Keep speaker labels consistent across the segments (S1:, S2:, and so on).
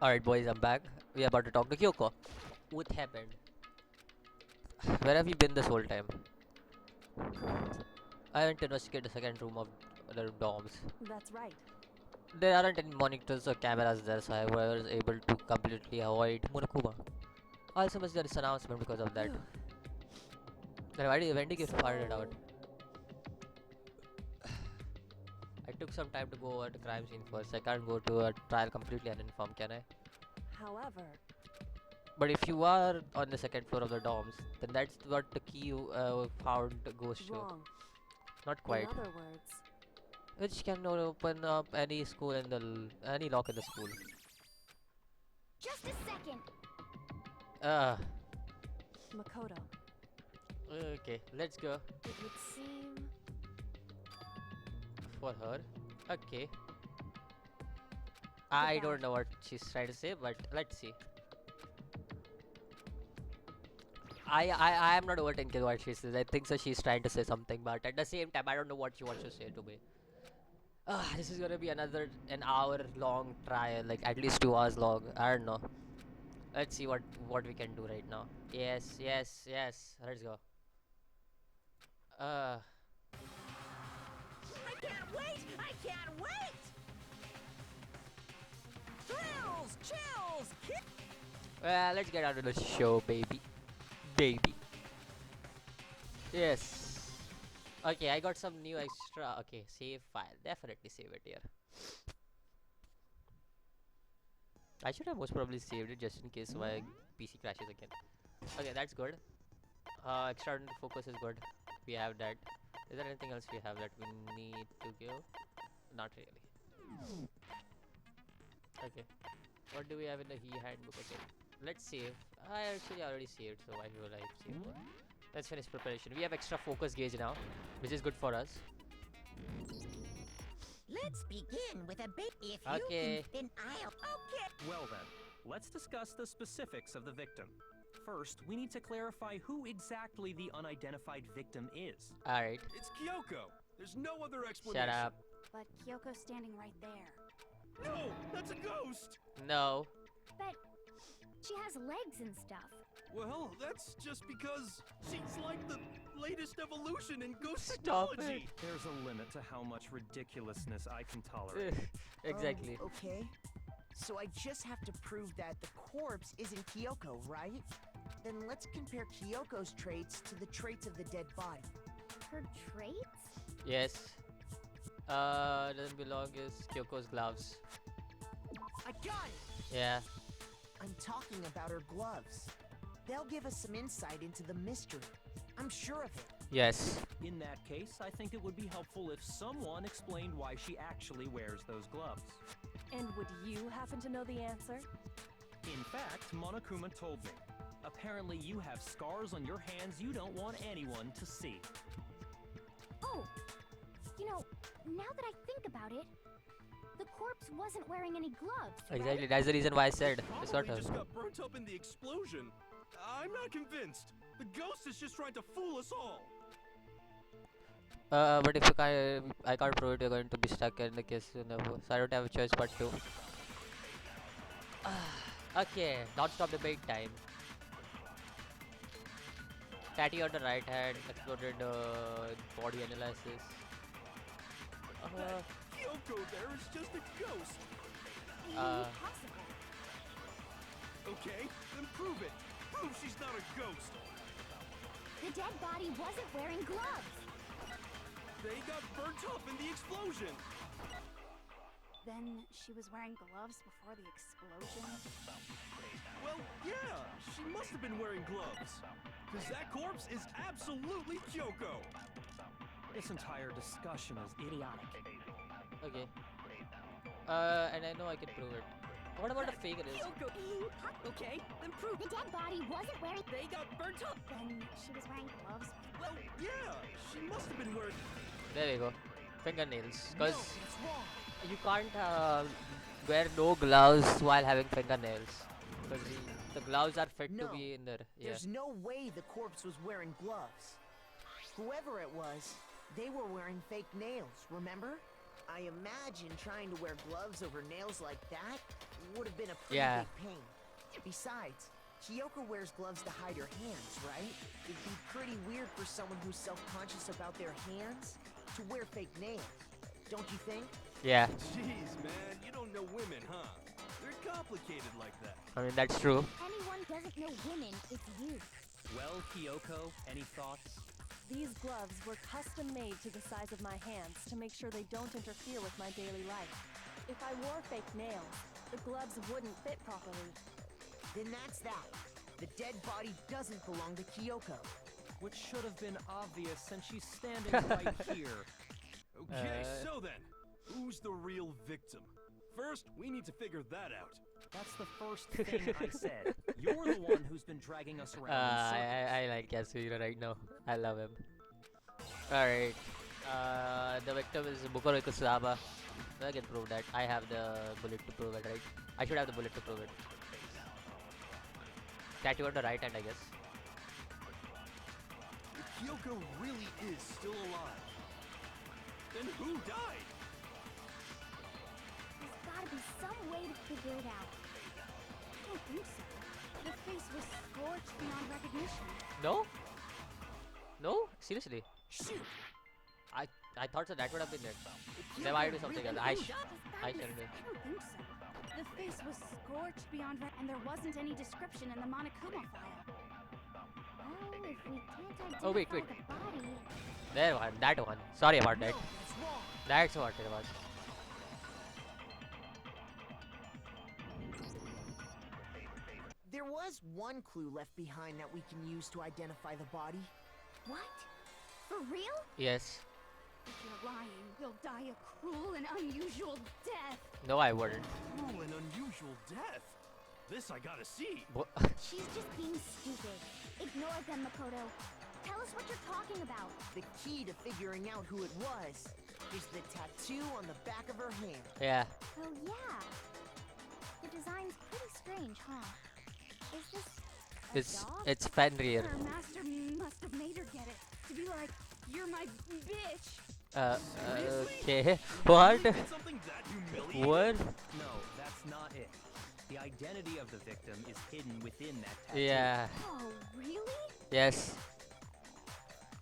S1: Alright, boys, I'm back. We are about to talk to Kyoko. What happened? Where have you been this whole time? I went to investigate the second room of the dorms.
S2: That's right.
S1: There aren't any monitors or cameras there, so I was able to completely avoid Monokuma. I also missed this announcement because of that. Then when did you find it out?
S2: So,
S1: I took some time to go over the crime scene first. I can't go to a trial completely uninformed, can I?
S2: however,
S1: But if you are on the second floor of the dorms, then that's what the key you found goes to.
S2: wrong.
S1: Not
S2: In
S1: quite.
S2: other words,
S1: Which can open up any school in the any lock in the school.
S3: Just a second.
S1: Uh,
S2: Makoto,
S1: okay, let's go
S2: it would seem
S1: for her. Okay,
S2: the
S1: I
S2: bag.
S1: don't know what she's trying to say, but let's see. I am not overthinking what she says. I think so. She's trying to say something, but at the same time, I don't know what she wants to say to me. This is gonna be another an hour long trial, like at least 2 hours long. I don't know. Let's see what we can do right now. Yes, yes, yes. Let's go. Uh,
S4: I can't wait! I can't wait! Thrills, chills, kick.
S1: well, let's get out of the show, baby, baby. Yes. Okay, I got some new extra. Okay, save file. Definitely save it here. I should have most probably saved it just in case my PC crashes again. Okay, that's good. Extraordinary focus is good. We have that. Is there anything else we have that we need to give? Not really. Okay. What do we have in the He handbook? Okay. Let's save. I actually already saved, so why will I save more? Let's finish preparation. We have extra focus gauge now, which is good for us.
S4: Let's begin with a bit. If
S1: Okay.
S4: then I'll. Okay.
S5: Well then, let's discuss the specifics of the victim. First, we need to clarify who exactly the unidentified victim is.
S1: Alright.
S6: It's Kyoko. There's no other
S1: Shut
S6: explanation.
S1: up.
S3: But Kyoko's standing right there.
S6: No, that's a ghost.
S1: No.
S3: But she has legs and stuff.
S6: Well, that's just because she's like the latest evolution in ghost
S1: Stop
S6: technology.
S5: There's a limit to how much ridiculousness I can tolerate.
S1: Exactly.
S7: Okay. So I just have to prove that the corpse isn't Kyoko, right? Then let's compare Kyoko's traits to the traits of the dead body.
S3: Her traits?
S1: Yes. Doesn't belong is Kyoko's gloves.
S7: I got it!
S1: Yeah.
S7: I'm talking about her gloves. They'll give us some insight into the mystery. I'm sure of it.
S1: Yes.
S5: In that case, I think it would be helpful if someone explained why she actually wears those gloves.
S2: and would you happen to know the answer?
S5: In fact, Monokuma told me. Apparently you have scars on your hands you don't want anyone to see.
S3: Oh, you know, now that I think about it, the corpse wasn't wearing any gloves.
S1: Exactly.
S3: Right?
S1: That's the reason why I said it's not
S6: Probably
S1: her.
S6: just got burnt up in the explosion. I'm not convinced. The ghost is just trying to fool us all.
S1: But if you can't, I can't prove it. You're going to be stuck in the case. So I don't have a choice but to. Okay. Non-stop debate time. Tatty on the right hand. Exploded body analysis.
S6: That Kyoko there is just a ghost.
S3: Impossible.
S6: Okay, then prove it. Prove she's not a ghost.
S3: The dead body wasn't wearing gloves.
S6: They got burnt up in the explosion.
S3: Then she was wearing gloves before the explosion.
S6: Well, yeah, she must have been wearing gloves. Because that corpse is absolutely Kyoko.
S5: This entire discussion is idiotic.
S1: Okay. And I know I can prove it. What about the fake is?
S4: Kyoko. Okay, then prove
S3: The dead body wasn't wearing.
S4: they got burnt up.
S3: Then she was wearing gloves.
S6: Well, yeah, she must have been wearing.
S1: There we go. Fingernails.
S7: No,
S1: Because
S7: it's wrong.
S1: you can't wear no gloves while having fingernails. Because the gloves are fit to
S7: No,
S1: be in there. Yeah.
S7: There's no way the corpse was wearing gloves. Whoever it was, they were wearing fake nails, remember? I imagine trying to wear gloves over nails like that would have been a pretty
S1: Yeah.
S7: big pain. Besides, Kyoko wears gloves to hide her hands, right? It'd be pretty weird for someone who's self-conscious about their hands to wear fake nails. Don't you think?
S1: Yeah,
S6: Jeez, man, you don't know women, huh? They're complicated like that.
S1: I mean that's true.
S3: Anyone doesn't know women, it's you.
S5: Well, Kyoko, any thoughts?
S2: These gloves were custom made to the size of my hands to make sure they don't interfere with my daily life. If I wore fake nails, the gloves wouldn't fit properly.
S7: Then that's that. The dead body doesn't belong to Kyoko.
S5: Which should have been obvious since she's standing right here.
S6: Okay,
S1: Uh,
S6: so then, who's the real victim? First, we need to figure that out.
S5: That's the first thing I said. You're the one who's been dragging us around in circles.
S1: I like Yasuhiro right now. I love him. Alright. The victim is Bukuro Ikusaba. I can prove that. I have the bullet to prove it, right? I should have the bullet to prove it. Tattoo on the right hand, I guess.
S6: If Kyoko really is still alive, then who died?
S3: There's gotta be some way to figure it out. I don't think so. The face was scorched beyond recognition.
S1: No? No? Seriously?
S3: Shoot!
S1: I thought so that would have been it.
S7: If
S1: Then why
S7: Kyoko
S1: do something
S7: really
S1: else? I
S7: is-
S1: shouldn't do.
S3: I don't think so. The face was scorched beyond and there wasn't any description in the Monokuma file. Well, if we can't identify
S1: Oh, wait.
S3: the body,
S1: There one, that one. Sorry about that.
S7: No, that's wrong.
S1: That's what it was.
S7: There was one clue left behind that we can use to identify the body.
S3: what? For real?
S1: Yes.
S3: If you're lying, you'll die a cruel and unusual death.
S1: No, I wouldn't.
S6: Cruel and unusual death. This I gotta see.
S1: Wha-
S3: She's just being stupid. Ignore them, Makoto. Tell us what you're talking about.
S7: The key to figuring out who it was is the tattoo on the back of her hand.
S1: yeah.
S3: Oh, yeah. The design's pretty strange, huh? Is this a dog?
S1: It's Fenrir.
S3: Her master must have made her get it. To be like, you're my bitch.
S1: Okay. What?
S6: Did something that humiliating?
S1: What?
S5: No, that's not it. The identity of the victim is hidden within that tattoo.
S1: Yeah.
S3: Oh, really?
S1: Yes.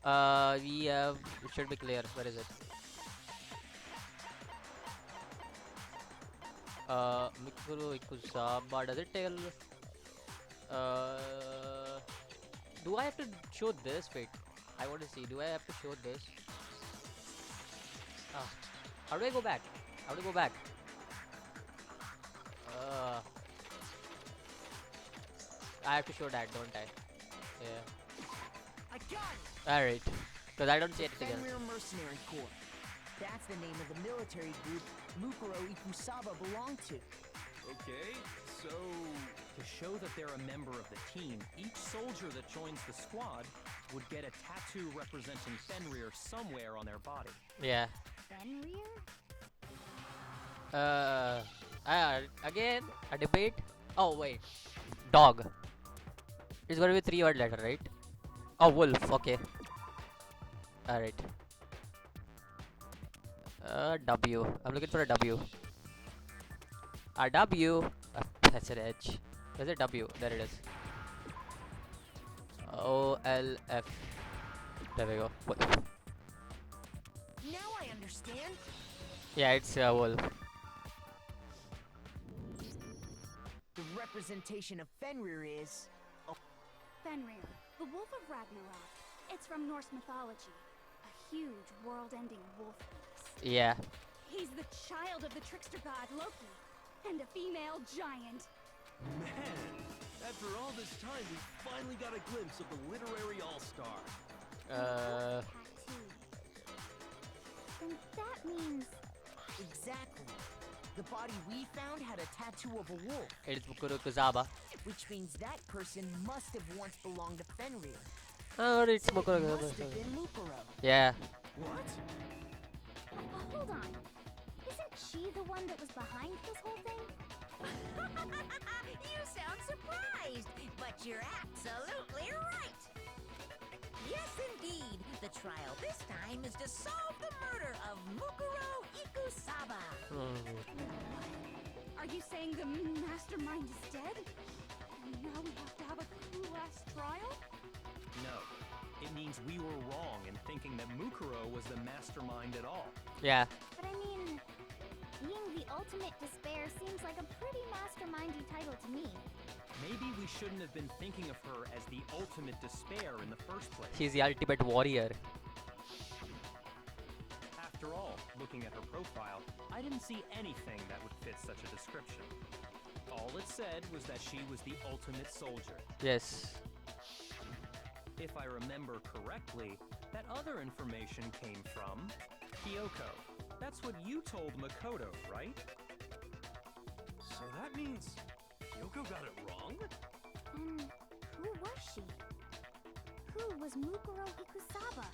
S1: We have. It should be clear. Where is it? Mikuru Ikusaba. Does it tell? Do I have to show this? Wait. I want to see. Do I have to show this? How do I go back? How do I go back? I have to show that, don't I? Yeah.
S7: I got it!
S1: Alright. Because I don't see anything else.
S7: Fenrir Mercenary Corps. That's the name of the military group Mukuro Ikusaba belonged to.
S6: Okay, so
S5: To show that they're a member of the team, each soldier that joins the squad would get a tattoo representing Fenrir somewhere on their body.
S1: Yeah.
S3: Fenrir?
S1: Again, a debate. Oh, wait. Dog. It's gonna be 3-word letter, right? Oh, wolf. Okay. Alright. W. I'm looking for a W. A W. That's an H. Where's a W? There it is. OLF. There we go. Wolf.
S7: Now I understand.
S1: Yeah, it's a wolf.
S7: The representation of Fenrir is
S3: Fenrir, the Wolf of Ragnarok. It's from Norse mythology. A huge world-ending wolf beast.
S1: Yeah.
S3: He's the child of the trickster god Loki, and a female giant.
S6: man, after all this time, we finally got a glimpse of the literary all-star.
S3: Tattoo. And that means
S7: exactly. The body we found had a tattoo of a wolf,
S1: It's Bukuro Kuzaba.
S7: which means that person must have once belonged to Fenrir.
S1: Oh, it's Bukuro
S7: Must have
S1: Kuzaba.
S7: been Mukuro.
S1: Yeah.
S6: What?
S3: hold on. Isn't she the one that was behind this whole thing?
S4: You sound surprised, but you're absolutely right. Yes, indeed. The trial this time is to solve the murder of Mukuro Ikusaba.
S3: Are you saying the mastermind is dead? And now we have to have a cool-ass trial?
S5: No. It means we were wrong in thinking that Mukuro was the mastermind at all.
S1: Yeah.
S3: But I mean, being the ultimate despair seems like a pretty mastermindy title to me.
S5: Maybe we shouldn't have been thinking of her as the ultimate despair in the first place.
S1: She's the ultimate warrior.
S5: After all, looking at her profile, I didn't see anything that would fit such a description. All it said was that she was the ultimate soldier.
S1: Yes.
S5: If I remember correctly, that other information came from Kyoko. That's what you told Makoto, right?
S6: So that means Kyoko got it wrong?
S3: And who was she? Who was Mukuro Ikusaba?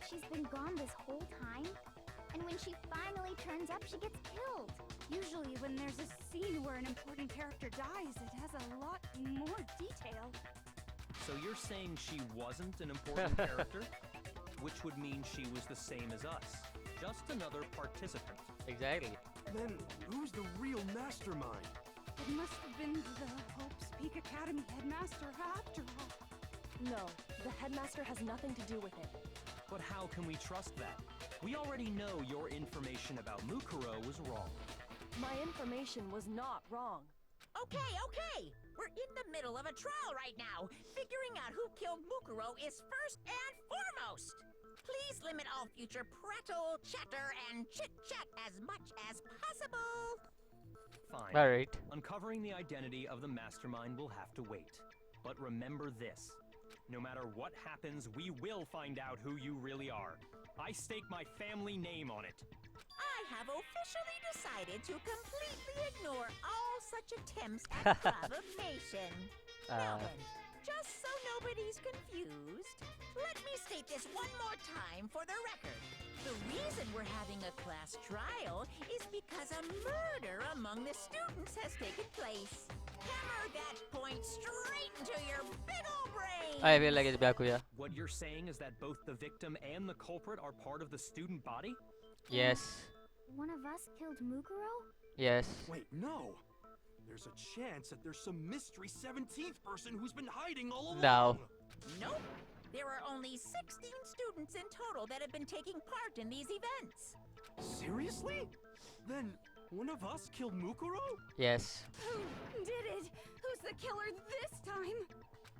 S3: She's been gone this whole time? And when she finally turns up, she gets killed. Usually when there's a scene where an important character dies, it has a lot more detail.
S5: So you're saying she wasn't an important character? Which would mean she was the same as us. Just another participant.
S1: Exactly.
S6: Then who's the real mastermind?
S3: It must have been the Hope's Peak Academy headmaster after all.
S2: No, the headmaster has nothing to do with it.
S5: But how can we trust that? We already know your information about Mukuro was wrong.
S2: My information was not wrong.
S4: Okay. We're in the middle of a trial right now. Figuring out who killed Mukuro is first and foremost. Please limit all future prattle, chatter, and chit-chat as much as possible.
S5: Fine.
S1: Alright.
S5: Uncovering the identity of the mastermind will have to wait. But remember this. No matter what happens, we will find out who you really are. I stake my family name on it.
S4: I have officially decided to completely ignore all such attempts at provocation. Now then, just so nobody's confused, let me state this one more time for the record. The reason we're having a class trial is because a murder among the students has taken place. Hammer that point straight into your big ol' brain!
S1: I feel like it's Byakuya.
S5: What you're saying is that both the victim and the culprit are part of the student body?
S1: Yes.
S3: One of us killed Mukuro?
S1: Yes.
S6: Wait, no. There's a chance that there's some mystery 17th person who's been hiding all along.
S1: No.
S4: Nope. There are only 16 students in total that have been taking part in these events.
S6: Seriously? Then one of us killed Mukuro?
S1: Yes.
S3: Who did it? Who's the killer this time?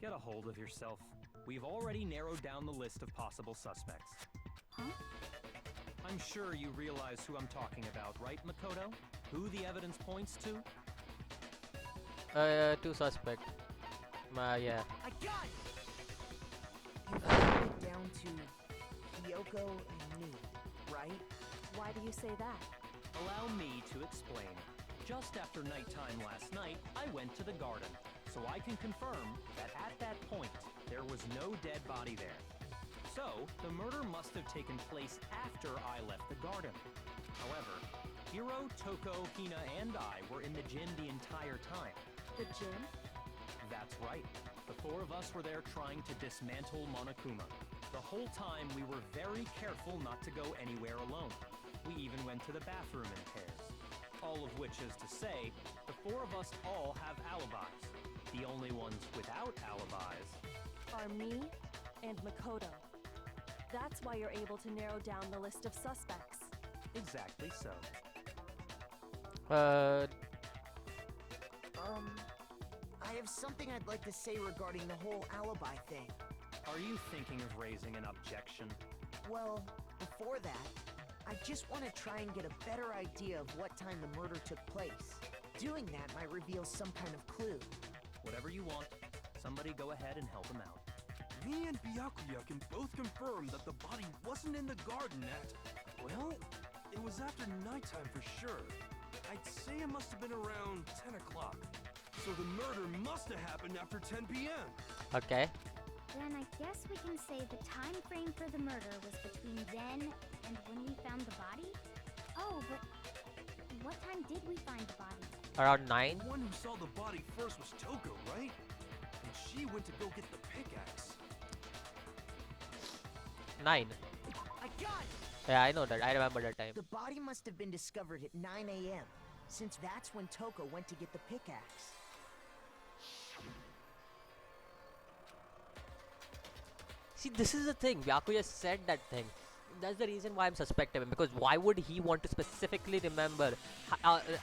S5: Get a hold of yourself. We've already narrowed down the list of possible suspects.
S3: Huh?
S5: I'm sure you realize who I'm talking about, right, Makoto? Who the evidence points to?
S1: Two suspect. Yeah.
S7: I got it! You narrowed it down to Kyoko and me, right?
S2: Why do you say that?
S5: Allow me to explain. Just after nighttime last night, I went to the garden, so I can confirm that at that point, there was no dead body there. So, the murder must have taken place after I left the garden. However, Hiro, Toko, Hina, and I were in the gym the entire time.
S2: The gym?
S5: That's right. The four of us were there trying to dismantle Monokuma. The whole time we were very careful not to go anywhere alone. We even went to the bathroom in pairs. All of which is to say, the four of us all have alibis. The only ones without alibis
S2: Are me and Makoto. That's why you're able to narrow down the list of suspects.
S5: exactly so.
S7: I have something I'd like to say regarding the whole alibi thing.
S5: Are you thinking of raising an objection?
S7: Well, before that, I just want to try and get a better idea of what time the murder took place. Doing that might reveal some kind of clue.
S5: Whatever you want. Somebody go ahead and help him out.
S6: Me and Byakuya can both confirm that the body wasn't in the garden at... Well, it was after nighttime for sure. I'd say it must have been around 10 o'clock. So the murder must have happened after 10 p.m.
S1: Okay.
S3: Then I guess we can say the time frame for the murder was between then and when we found the body? Oh, but what time did we find the body?
S1: Around 9?
S6: The one who saw the body first was Toko, right? And she went to go get the pickaxe.
S1: 9.
S7: I got it!
S1: Yeah, I know that. I remember that time.
S7: The body must have been discovered at 9 a.m., since that's when Toko went to get the pickaxe.
S1: See, this is the thing. Byakuya said that thing. That's the reason why I'm suspecting him. Because why would he want to specifically remember,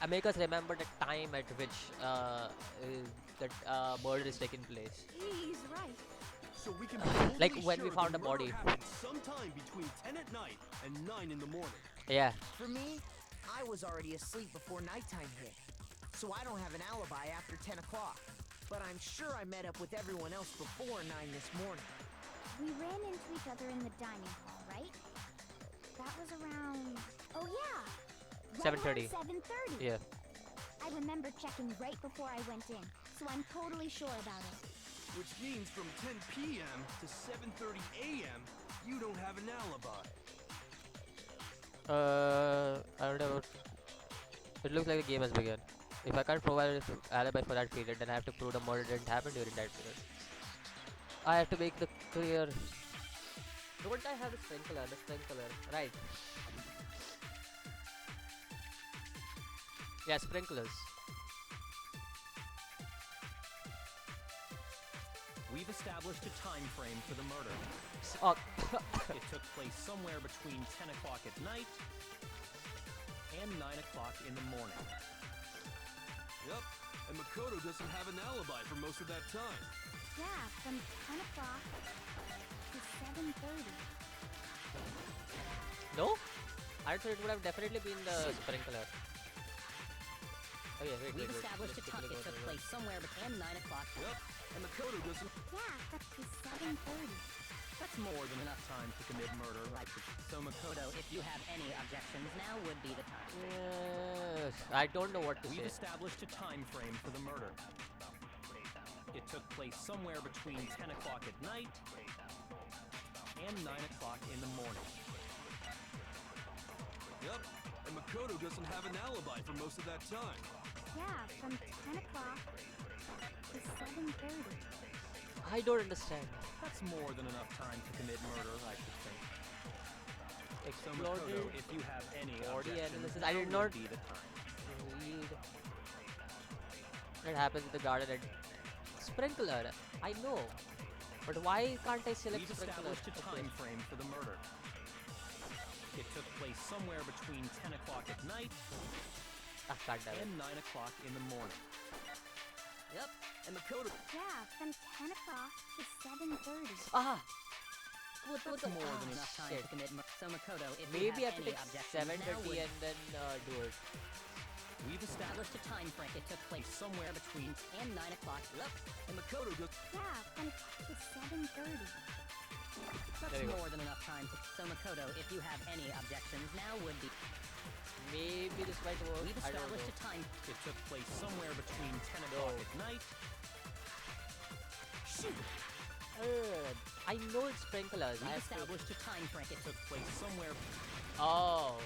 S1: make us remember the time at which that murder is taking place?
S4: He's right.
S6: So we can be totally
S1: Like when we
S6: sure
S1: found
S6: the
S1: a body.
S6: murder happened sometime between 10 at night and 9 in the morning.
S1: Yeah.
S7: For me, I was already asleep before nighttime hit, so I don't have an alibi after 10 o'clock. But I'm sure I met up with everyone else before 9 this morning.
S3: We ran into each other in the dining hall, right? That was around... Oh yeah! Right
S1: 7:30.
S3: around 7:30.
S1: Yeah.
S3: I remember checking right before I went in, so I'm totally sure about it.
S6: Which means from 10 p.m. to 7:30 a.m., you don't have an alibi.
S1: I don't know. It looks like the game has begun. If I can't provide an alibi for that period, then I have to prove the murder didn't happen during that period. I have to make the clear. Don't I have the sprinkler? The sprinkler, right? Yeah, sprinklers.
S5: We've established a time frame for the murder.
S1: Oh,
S5: It took place somewhere between 10 o'clock at night and 9 o'clock in the morning.
S6: Yep, and Makoto doesn't have an alibi for most of that time.
S3: Yeah, from 10 o'clock to 7:30.
S1: no? I thought it would have definitely been the sprinkler. Oh yeah, wait,
S8: We've
S1: wait, wait.
S8: established
S1: Let's
S8: it
S1: quickly go
S8: took
S1: through
S8: place somewhere between 9 o'clock.
S6: Yep, and Makoto doesn't.
S3: Yeah, up to 7:30.
S5: That's more than enough time to commit murder.
S8: So Makoto, if you have any objections, now would be the time.
S1: Yes, I don't know what to
S5: We've
S1: say.
S5: established a time frame for the murder. It took place somewhere between 10 o'clock at night and 9 o'clock in the morning.
S6: Yep, and Makoto doesn't have an alibi for most of that time.
S3: Yeah, from 10 o'clock to 7:30.
S1: I don't understand.
S5: That's more than enough time to commit murder, I should think. So
S1: Exploded.
S5: Makoto, if you have any
S1: Body
S5: objections,
S1: analysis.
S5: now
S1: I did
S5: would
S1: not
S5: be the time.
S1: read. That happens in the garden and sprinkler. I know, but why can't I select
S5: We've
S1: sprinkler?
S5: established a time frame for the murder. It took place somewhere between 10 o'clock at night
S1: Ah, God damn it.
S5: and 9 o'clock in the morning.
S6: Yep, and Makoto.
S3: Yeah, from 10 o'clock to 7:30.
S1: Ah,
S8: That's more than enough time
S1: shit.
S8: to commit murder. So Makoto, if
S1: Maybe
S8: you
S1: I
S8: have
S1: have to
S8: any
S1: take
S8: objections,
S1: 7:30
S8: now would
S1: and then do it.
S5: We've established
S8: established a time frame. It took place somewhere between 10 and 9 o'clock.
S6: Yep, and Makoto does.
S3: Yeah, from to 7:30.
S8: That's
S1: There you go.
S8: more than enough time to... So Makoto, if you have any objections, now would be...
S1: Maybe this might work.
S8: We've
S1: I don't know.
S8: established a time...
S5: It took place somewhere between 10 o'clock
S1: No.
S5: at night
S1: I know it's sprinklers. I
S8: We've
S1: have to.
S8: established a time frame. It
S5: took place somewhere.
S1: Oh,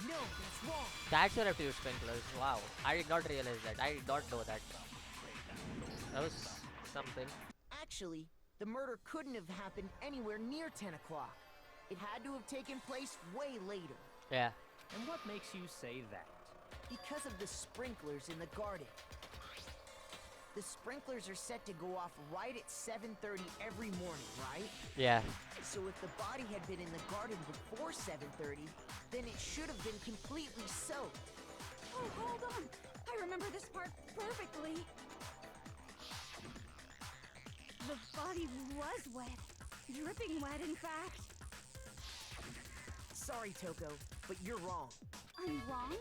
S7: No, that's wrong.
S1: that's where I have to use sprinklers. Wow, I did not realize that. I did not know that. That was something.
S7: Actually, the murder couldn't have happened anywhere near 10 o'clock. It had to have taken place way later.
S1: Yeah.
S5: And what makes you say that?
S7: Because of the sprinklers in the garden. The sprinklers are set to go off right at 7:30 every morning, right?
S1: Yeah.
S7: So if the body had been in the garden before 7:30, then it should have been completely soaked.
S2: Oh, hold on. I remember this part perfectly. The body was wet. Dripping wet, in fact.
S7: Sorry, Toko, but you're wrong.
S2: I'm wrong?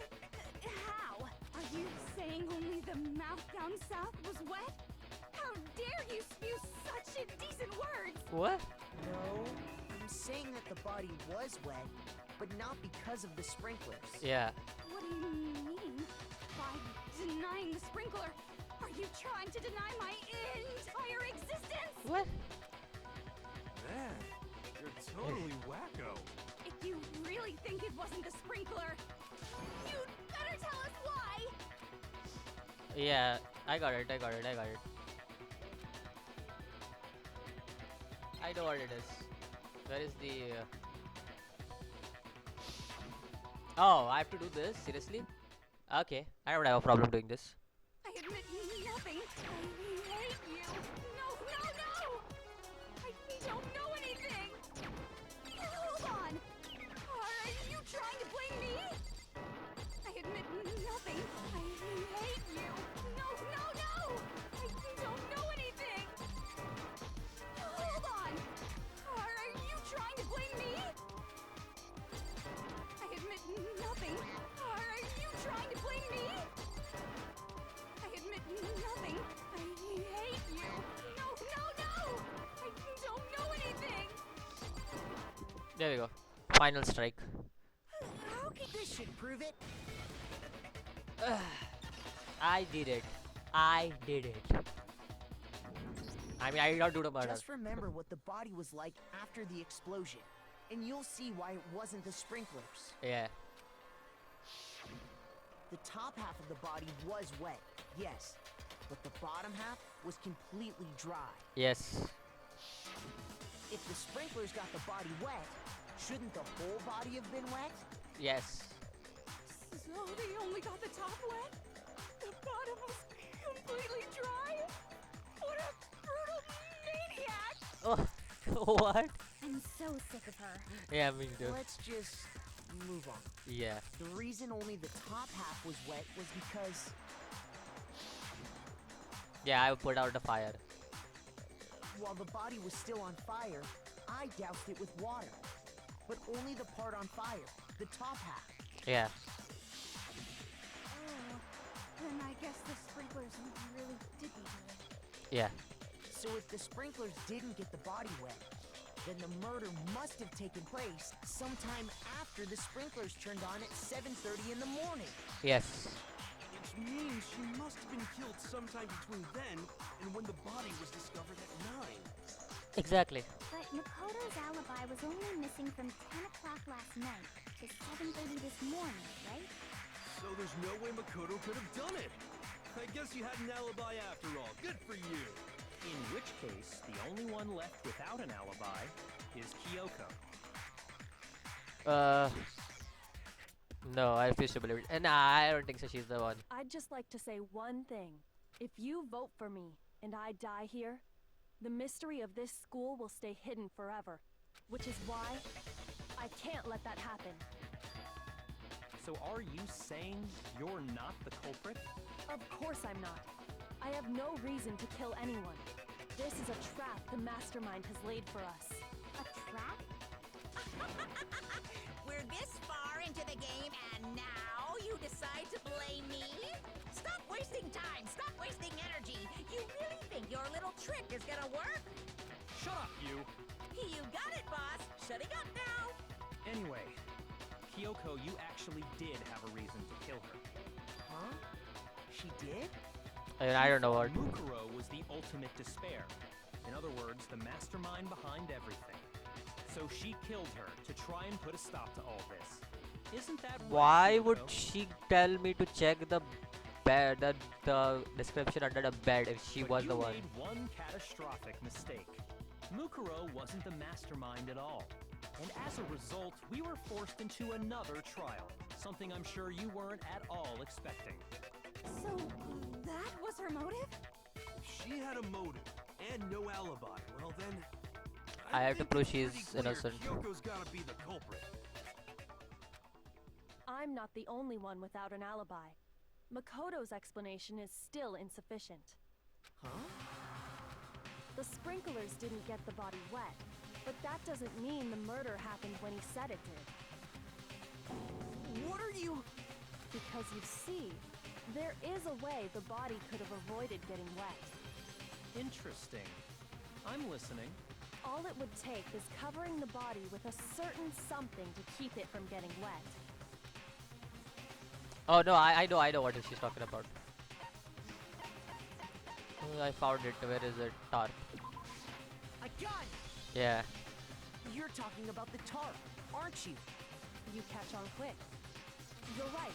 S2: How? Are you saying only the mouth down south was wet? How dare you spew such indecent words?
S1: What?
S7: No, I'm saying that the body was wet, but not because of the sprinklers.
S1: Yeah.
S2: What do you mean? By denying the sprinkler, are you trying to deny my entire existence?
S1: What?
S6: Man, you're totally wacko.
S2: If you really think it wasn't the sprinkler, you'd better tell us why!
S1: Yeah. I got it. I got it. I got it. I know what it is. Where is the? Oh, I have to do this seriously? Okay, I don't have a problem doing this.
S2: I admit nothing. I hate you. No, no, no! I don't know anything. Hold on. Are you trying to blame me? I admit nothing. I hate you. No, no, no! I don't know anything. Hold on. Are you trying to blame me? I admit nothing. Are you trying to blame me? I admit nothing. I hate you. No, no, no! I don't know anything.
S1: There we go. Final strike.
S7: Okay, this should prove it.
S1: I did it. I did it. I mean, I did not do the murder.
S7: Just remember what the body was like after the explosion, and you'll see why it wasn't the sprinklers.
S1: Yeah.
S7: The top half of the body was wet, yes, but the bottom half was completely dry.
S1: Yes.
S7: If the sprinklers got the body wet, shouldn't the whole body have been wet?
S1: Yes.
S2: So they only got the top wet? The bottom was completely dry? What a brutal maniac!
S1: Oh, what?
S3: I'm so sick of her.
S1: Yeah, me too.
S7: Let's just move on.
S1: Yeah.
S7: The reason only the top half was wet was because
S1: Yeah, I put out the fire.
S7: while the body was still on fire, I doused it with water. But only the part on fire, the top half.
S1: Yeah.
S2: Oh, then I guess the sprinklers really did need it.
S1: Yeah.
S7: So if the sprinklers didn't get the body wet, then the murder must have taken place sometime after the sprinklers turned on at 7:30 in the morning.
S1: Yes.
S6: Which means she must have been killed sometime between then and when the body was discovered at 9.
S1: Exactly.
S3: But Makoto's alibi was only missing from 10 o'clock last night to 7:30 this morning, right?
S6: So there's no way Makoto could have done it. I guess you had an alibi after all. Good for you.
S5: In which case, the only one left without an alibi is Kyoko.
S1: No, I refuse to believe it. And nah, I don't think so. She's the one.
S2: I'd just like to say one thing. If you vote for me and I die here, the mystery of this school will stay hidden forever. Which is why I can't let that happen.
S5: So are you saying you're not the culprit?
S2: Of course I'm not. I have no reason to kill anyone. This is a trap the mastermind has laid for us.
S3: A trap?
S4: We're this far into the game and now you decide to blame me? Stop wasting time! Stop wasting energy! You really think your little trick is gonna work?
S5: Shut up, you!
S4: You got it, boss! Shutting up now!
S5: Anyway, Kyoko, you actually did have a reason to kill her.
S7: Huh? She did?
S1: I don't know what.
S5: Mukuro was the ultimate despair. In other words, the mastermind behind everything. So she killed her to try and put a stop to all this. Isn't that right,
S1: Why
S5: Kyoko?
S1: would she tell me to check the bed, the description under the bed if she
S5: But
S1: was
S5: you
S1: the one?
S5: made one catastrophic mistake. Mukuro wasn't the mastermind at all. And as a result, we were forced into another trial. Something I'm sure you weren't at all expecting.
S2: So, that was her motive?
S6: If she had a motive and no alibi, well then...
S1: I have to
S6: think
S1: prove
S6: it's
S1: she's
S6: pretty clear
S1: innocent.
S6: Kyoko's gotta be the culprit.
S2: I'm not the only one without an alibi. Makoto's explanation is still insufficient.
S7: Huh?
S2: The sprinklers didn't get the body wet, but that doesn't mean the murder happened when he said it did.
S7: What are you...
S2: Because you see, there is a way the body could have avoided getting wet.
S5: Interesting. I'm listening.
S2: All it would take is covering the body with a certain something to keep it from getting wet.
S1: Oh no, I know what she's talking about. I found it. Where is it? Tarp.
S7: A gun!
S1: Yeah.
S7: You're talking about the tarp, aren't you?
S2: You catch on quick. You're right.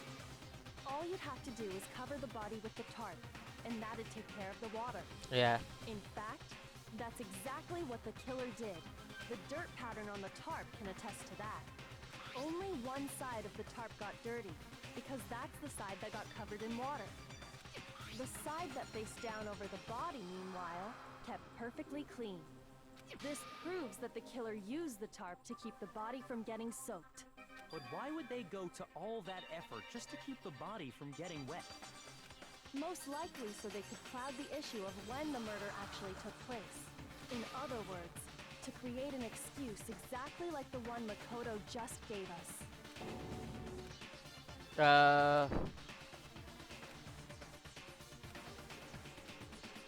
S2: All you'd have to do is cover the body with the tarp, and that'd take care of the water.
S1: Yeah.
S2: In fact, that's exactly what the killer did.
S9: The dirt pattern on the tarp can attest to that. Only one side of the tarp got dirty, because that's the side that got covered in water. The side that faced down over the body, meanwhile, kept perfectly clean. This proves that the killer used the tarp to keep the body from getting soaked.
S5: But why would they go to all that effort just to keep the body from getting wet?
S9: Most likely so they could cloud the issue of when the murder actually took place. In other words, to create an excuse exactly like the one Makoto just gave us.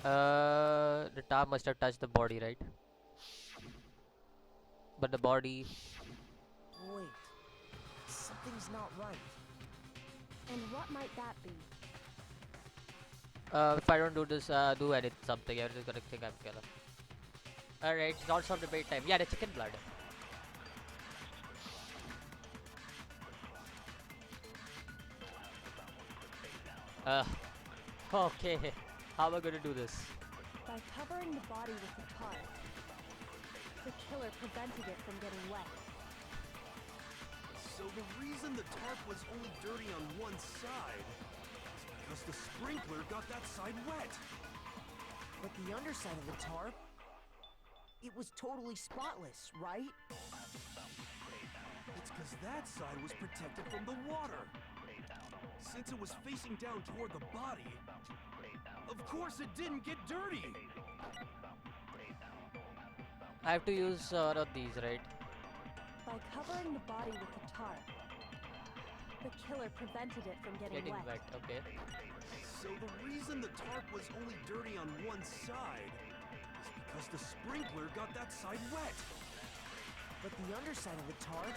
S1: The tar must have touched the body, right? But the body.
S7: Wait. Something's not right.
S9: And what might that be?
S1: If I don't do this, do edit something, everyone's gonna think I'm killer. Alright, it's also debate time. Yeah, the chicken blood. Okay. How am I gonna do this?
S9: By covering the body with the tarp, the killer prevented it from getting wet.
S6: So the reason the tarp was only dirty on one side is because the sprinkler got that side wet.
S7: But the underside of the tarp, it was totally spotless, right?
S6: It's because that side was protected from the water. Since it was facing down toward the body, of course it didn't get dirty.
S1: I have to use one of these, right?
S9: By covering the body with the tarp, the killer prevented it from getting wet.
S1: Okay.
S6: So the reason the tarp was only dirty on one side is because the sprinkler got that side wet.
S7: But the underside of the tarp,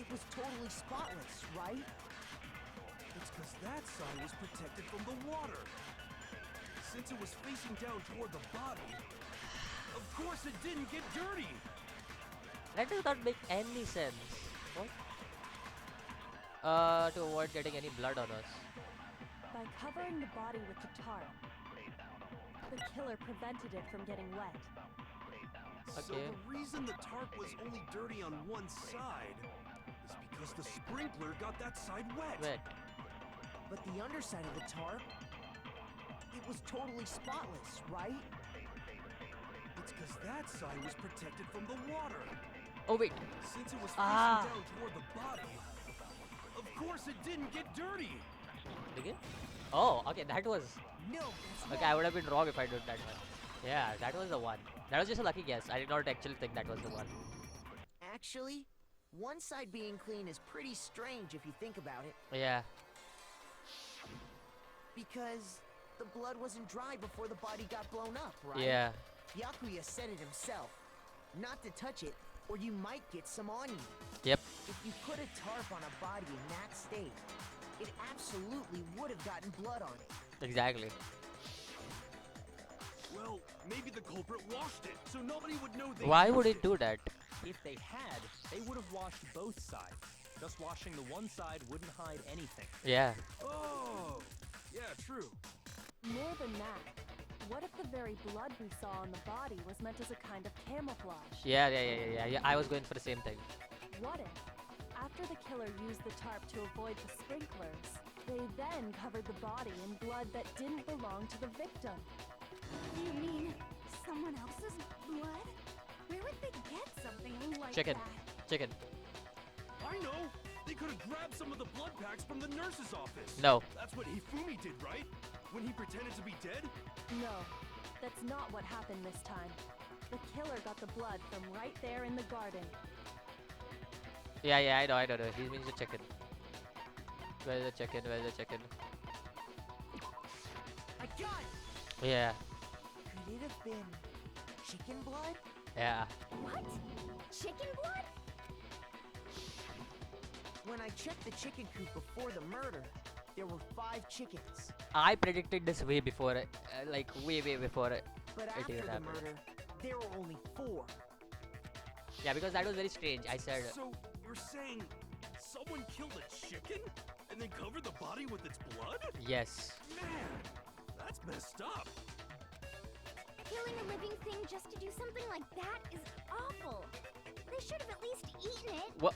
S7: it was totally spotless, right?
S6: It's because that side was protected from the water. Since it was facing down toward the body, of course it didn't get dirty.
S1: That does not make any sense. What? To avoid getting any blood on us.
S9: By covering the body with the tarp, the killer prevented it from getting wet.
S6: So
S1: Okay.
S6: the reason the tarp was only dirty on one side is because the sprinkler got that side wet.
S1: Wait.
S7: But the underside of the tarp, it was totally spotless, right?
S6: It's because that side was protected from the water.
S1: Oh wait.
S6: Since it was
S1: Ah.
S6: facing down toward the body, of course it didn't get dirty.
S1: Again? Oh, okay. That was.
S7: No, that's
S1: Okay, I would have been wrong if I did that one. Yeah, that was the one. That was just a lucky guess. I did not actually think that was the one.
S7: Actually, one side being clean is pretty strange if you think about it,
S1: Yeah.
S7: because the blood wasn't dry before the body got blown up, right?
S1: Yeah.
S7: Byakuya said it himself. Not to touch it, or you might get some on you.
S1: Yep.
S7: If you put a tarp on a body in that state, it absolutely would have gotten blood on it.
S1: Exactly.
S6: Well, maybe the culprit washed it, so nobody would know they
S1: Why
S6: used
S1: would it do that?
S5: If they had, they would have washed both sides. Just washing the one side wouldn't hide anything.
S1: Yeah.
S6: Oh, yeah, true.
S9: More than that, what if the very blood we saw on the body was meant as a kind of camouflage?
S1: Yeah. I was going for the same thing.
S9: What if, after the killer used the tarp to avoid the sprinklers, they then covered the body in blood that didn't belong to the victim?
S2: You mean someone else's blood? Where would they get something like
S1: Chicken.
S2: that?
S1: Chicken.
S6: I know! They could have grabbed some of the blood packs from the nurse's office.
S1: No.
S6: That's what Hifumi did, right? When he pretended to be dead?
S9: No, that's not what happened this time. The killer got the blood from right there in the garden.
S1: Yeah, I know. He means the chicken. Where's the chicken?
S7: I got it!
S1: Yeah.
S7: Could it have been chicken blood?
S1: Yeah.
S2: What? Chicken blood?
S7: When I checked the chicken coop before the murder, there were 5 chickens.
S1: I predicted this way before, like way before it.
S7: But
S1: It
S7: after
S1: didn't
S7: the
S1: happen.
S7: murder, there were only 4.
S1: Yeah, because that was very strange. I said.
S6: So, you're saying someone killed a chicken and then covered the body with its blood?
S1: Yes.
S6: Man, that's messed up.
S3: Killing a living thing just to do something like that is awful. They should have at least eaten it.
S1: What?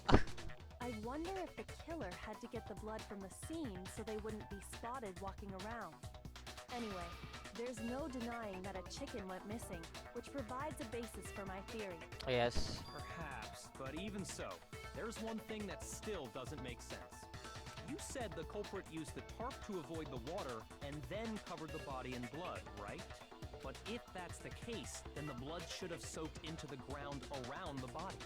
S9: I wonder if the killer had to get the blood from the scene so they wouldn't be spotted walking around. Anyway, there's no denying that a chicken went missing, which provides a basis for my theory.
S1: Yes.
S5: Perhaps, but even so, there's one thing that still doesn't make sense. You said the culprit used the tarp to avoid the water and then covered the body in blood, right? But if that's the case, then the blood should have soaked into the ground around the body.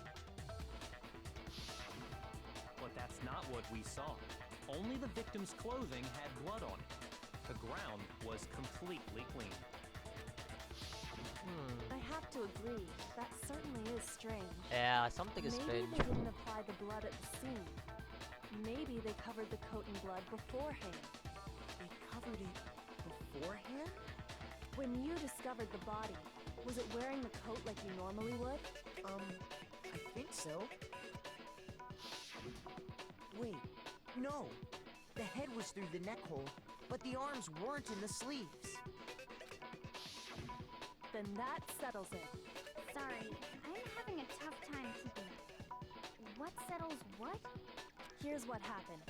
S5: But that's not what we saw. Only the victim's clothing had blood on it. The ground was completely clean.
S9: I have to agree, that certainly is strange.
S1: Yeah, something is
S9: Maybe
S1: strange.
S9: they didn't apply the blood at the scene. Maybe they covered the coat in blood beforehand.
S7: They covered it beforehand?
S9: When you discovered the body, was it wearing the coat like you normally would?
S7: I think so. Wait, no. The head was through the neck hole, but the arms weren't in the sleeves.
S9: Then that settles it.
S3: Sorry, I'm having a tough time keeping up. What settles what?
S9: Here's what happened.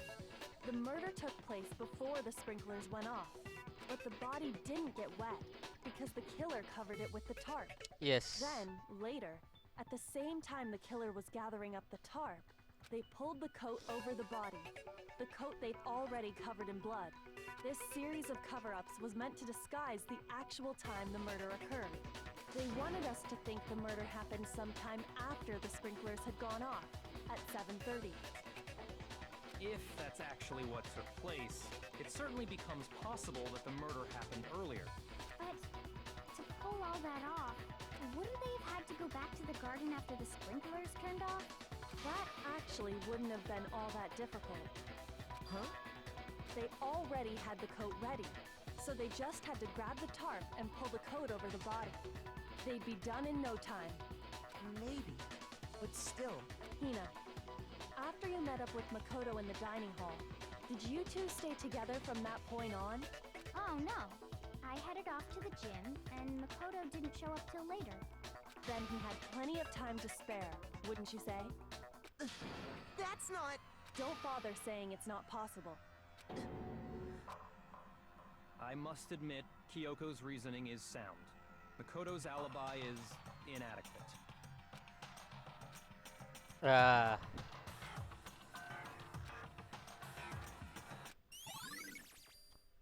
S9: The murder took place before the sprinklers went off, but the body didn't get wet because the killer covered it with the tarp.
S1: Yes.
S9: Then, later, at the same time the killer was gathering up the tarp, they pulled the coat over the body, the coat they'd already covered in blood. This series of cover-ups was meant to disguise the actual time the murder occurred. They wanted us to think the murder happened sometime after the sprinklers had gone off, at 7:30.
S5: If that's actually what took place, it certainly becomes possible that the murder happened earlier.
S3: But to pull all that off, wouldn't they have had to go back to the garden after the sprinklers turned off?
S9: That actually wouldn't have been all that difficult.
S7: Huh?
S9: They already had the coat ready, so they just had to grab the tarp and pull the coat over the body. They'd be done in no time.
S7: Maybe. But still,
S9: Hina, after you met up with Makoto in the dining hall, did you two stay together from that point on?
S3: Oh no. I headed off to the gym, and Makoto didn't show up till later.
S9: Then he had plenty of time to spare, wouldn't you say?
S7: that's not...
S9: Don't bother saying it's not possible.
S5: I must admit, Kyoko's reasoning is sound. Makoto's alibi is inadequate.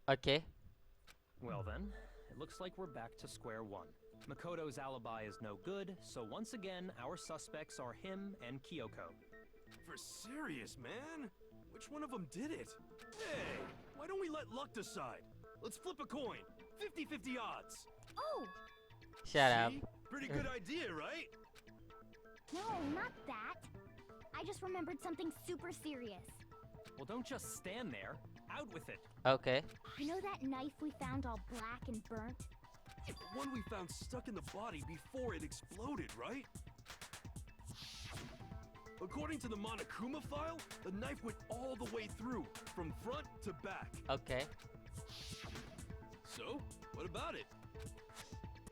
S1: Okay.
S5: Well then, it looks like we're back to square one. Makoto's alibi is no good, so once again, our suspects are him and Kyoko.
S6: For serious, man? Which one of them did it? Hey, why don't we let luck decide? Let's flip a coin. 50-50 odds.
S3: Oh!
S1: Shut up.
S6: See? Pretty good idea, right?
S3: No, not that. I just remembered something super serious.
S5: Well, don't just stand there. Out with it.
S1: Okay.
S3: You know that knife we found all black and burnt?
S6: The one we found stuck in the body before it exploded, right? According to the Monokuma file, the knife went all the way through, from front to back.
S1: Okay.
S6: So, what about it?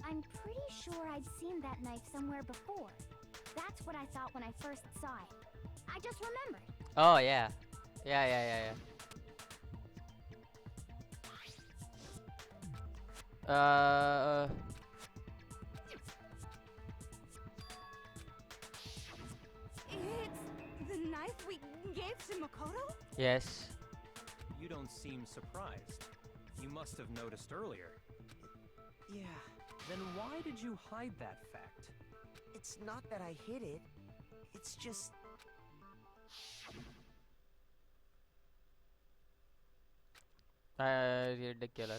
S3: I'm pretty sure I'd seen that knife somewhere before. That's what I thought when I first saw it. I just remembered.
S1: Oh yeah. Yeah.
S2: It's the knife we gave to Makoto?
S1: Yes.
S5: You don't seem surprised. You must have noticed earlier.
S7: Yeah,
S5: Then why did you hide that fact?
S7: it's not that I hid it. It's just...
S1: You're the killer.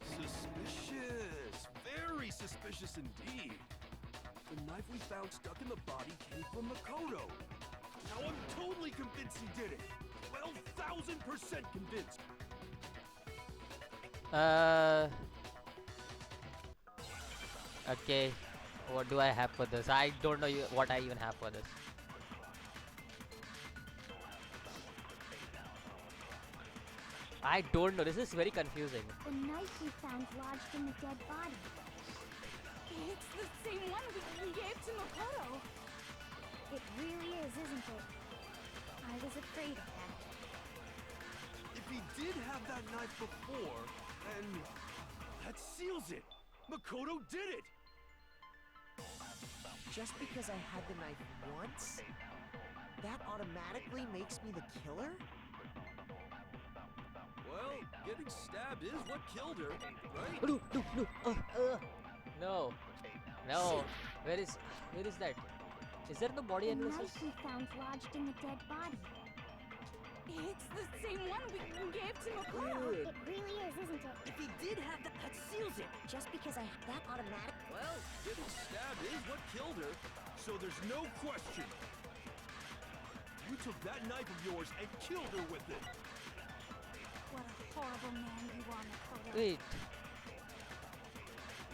S6: Suspicious. Very suspicious indeed. The knife we found stuck in the body came from Makoto. Now I'm totally convinced he did it. 12,000% convinced.
S1: Okay. What do I have for this? I don't know what I even have for this. I don't know. This is very confusing.
S3: The knife we found lodged in the dead body.
S2: It's the same one we gave to Makoto.
S3: It really is, isn't it? I was afraid of that.
S6: If he did have that knife before, then that seals it. Makoto did it.
S7: Just because I had the knife once, that automatically makes me the killer?
S6: Well, getting stabbed is what killed her, right?
S1: No, no, no. No. No. Where is that? Is there no body
S3: The
S1: analysis?
S3: knife we found lodged in the dead body.
S2: It's the same one we gave to Makoto.
S3: It really is, isn't it?
S7: If he did have that seals it. Just because I had that automatic.
S6: Well, getting stabbed is what killed her, so there's no question. You took that knife of yours and killed her with it.
S3: What a horrible man you are, Makoto.
S1: Wait.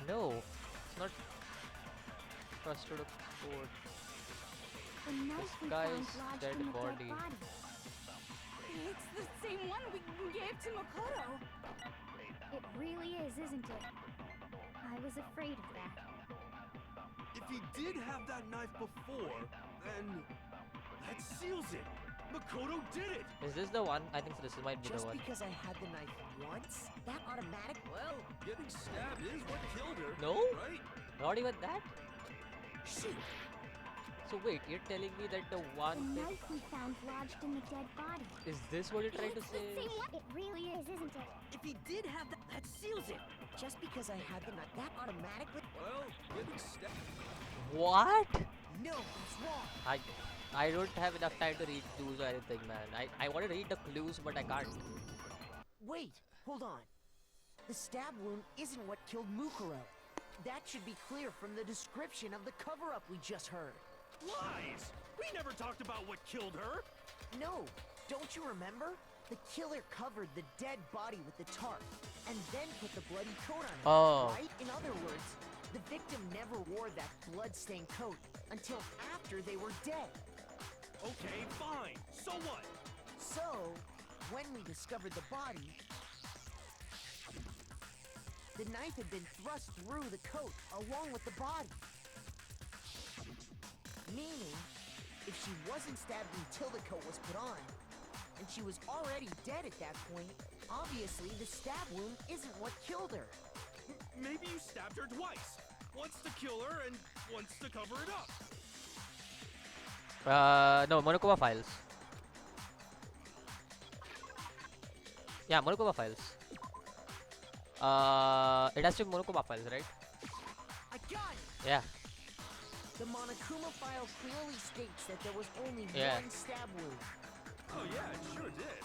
S1: No. It's not trusted a court.
S3: The knife we
S1: guy's
S3: found lodged
S1: dead
S3: in the
S1: body.
S3: dead body.
S2: It's the same one we gave to Makoto.
S3: It really is, isn't it? I was afraid of that.
S6: If he did have that knife before, then that seals it. Makoto did it.
S1: Is this the one? I think so. This might be
S7: Just
S1: the one.
S7: because I had the knife once, that automatic.
S6: Well, getting stabbed is what killed her.
S1: No?
S6: Right?
S1: Not even that?
S7: Shoot!
S1: So wait, you're telling me that the
S3: The
S1: one thing...
S3: knife we found lodged in the dead body.
S1: Is this what you're trying to
S3: It's the
S1: say?
S3: same one. It really is, isn't it?
S7: If he did have that seals it. Just because I had the knife, that automatically.
S6: Well, getting stabbed.
S1: What?
S7: No, it's wrong.
S1: I don't have enough time to read clues or anything, man. I want to read the clues, but I can't.
S7: Wait, hold on. The stab wound isn't what killed Mukuro. That should be clear from the description of the cover-up we just heard.
S6: Lies! We never talked about what killed her.
S7: No, don't you remember? The killer covered the dead body with the tarp, and then put the bloody coat on it,
S1: Oh.
S7: right? In other words, the victim never wore that blood-stained coat until after they were dead.
S6: Okay, fine. So what?
S7: So, when we discovered the body, the knife had been thrust through the coat along with the body. Meaning, if she wasn't stabbed until the coat was put on, and she was already dead at that point, obviously the stab wound isn't what killed her.
S6: Maybe you stabbed her twice. Once to kill her and once to cover it up.
S1: No, Monokuma Files. Yeah, Monokuma Files. It has to be Monokuma Files, right?
S7: I got it!
S1: Yeah.
S7: The Monokuma file clearly states that there was only
S1: Yeah.
S7: one stab wound.
S6: Oh yeah, it sure did.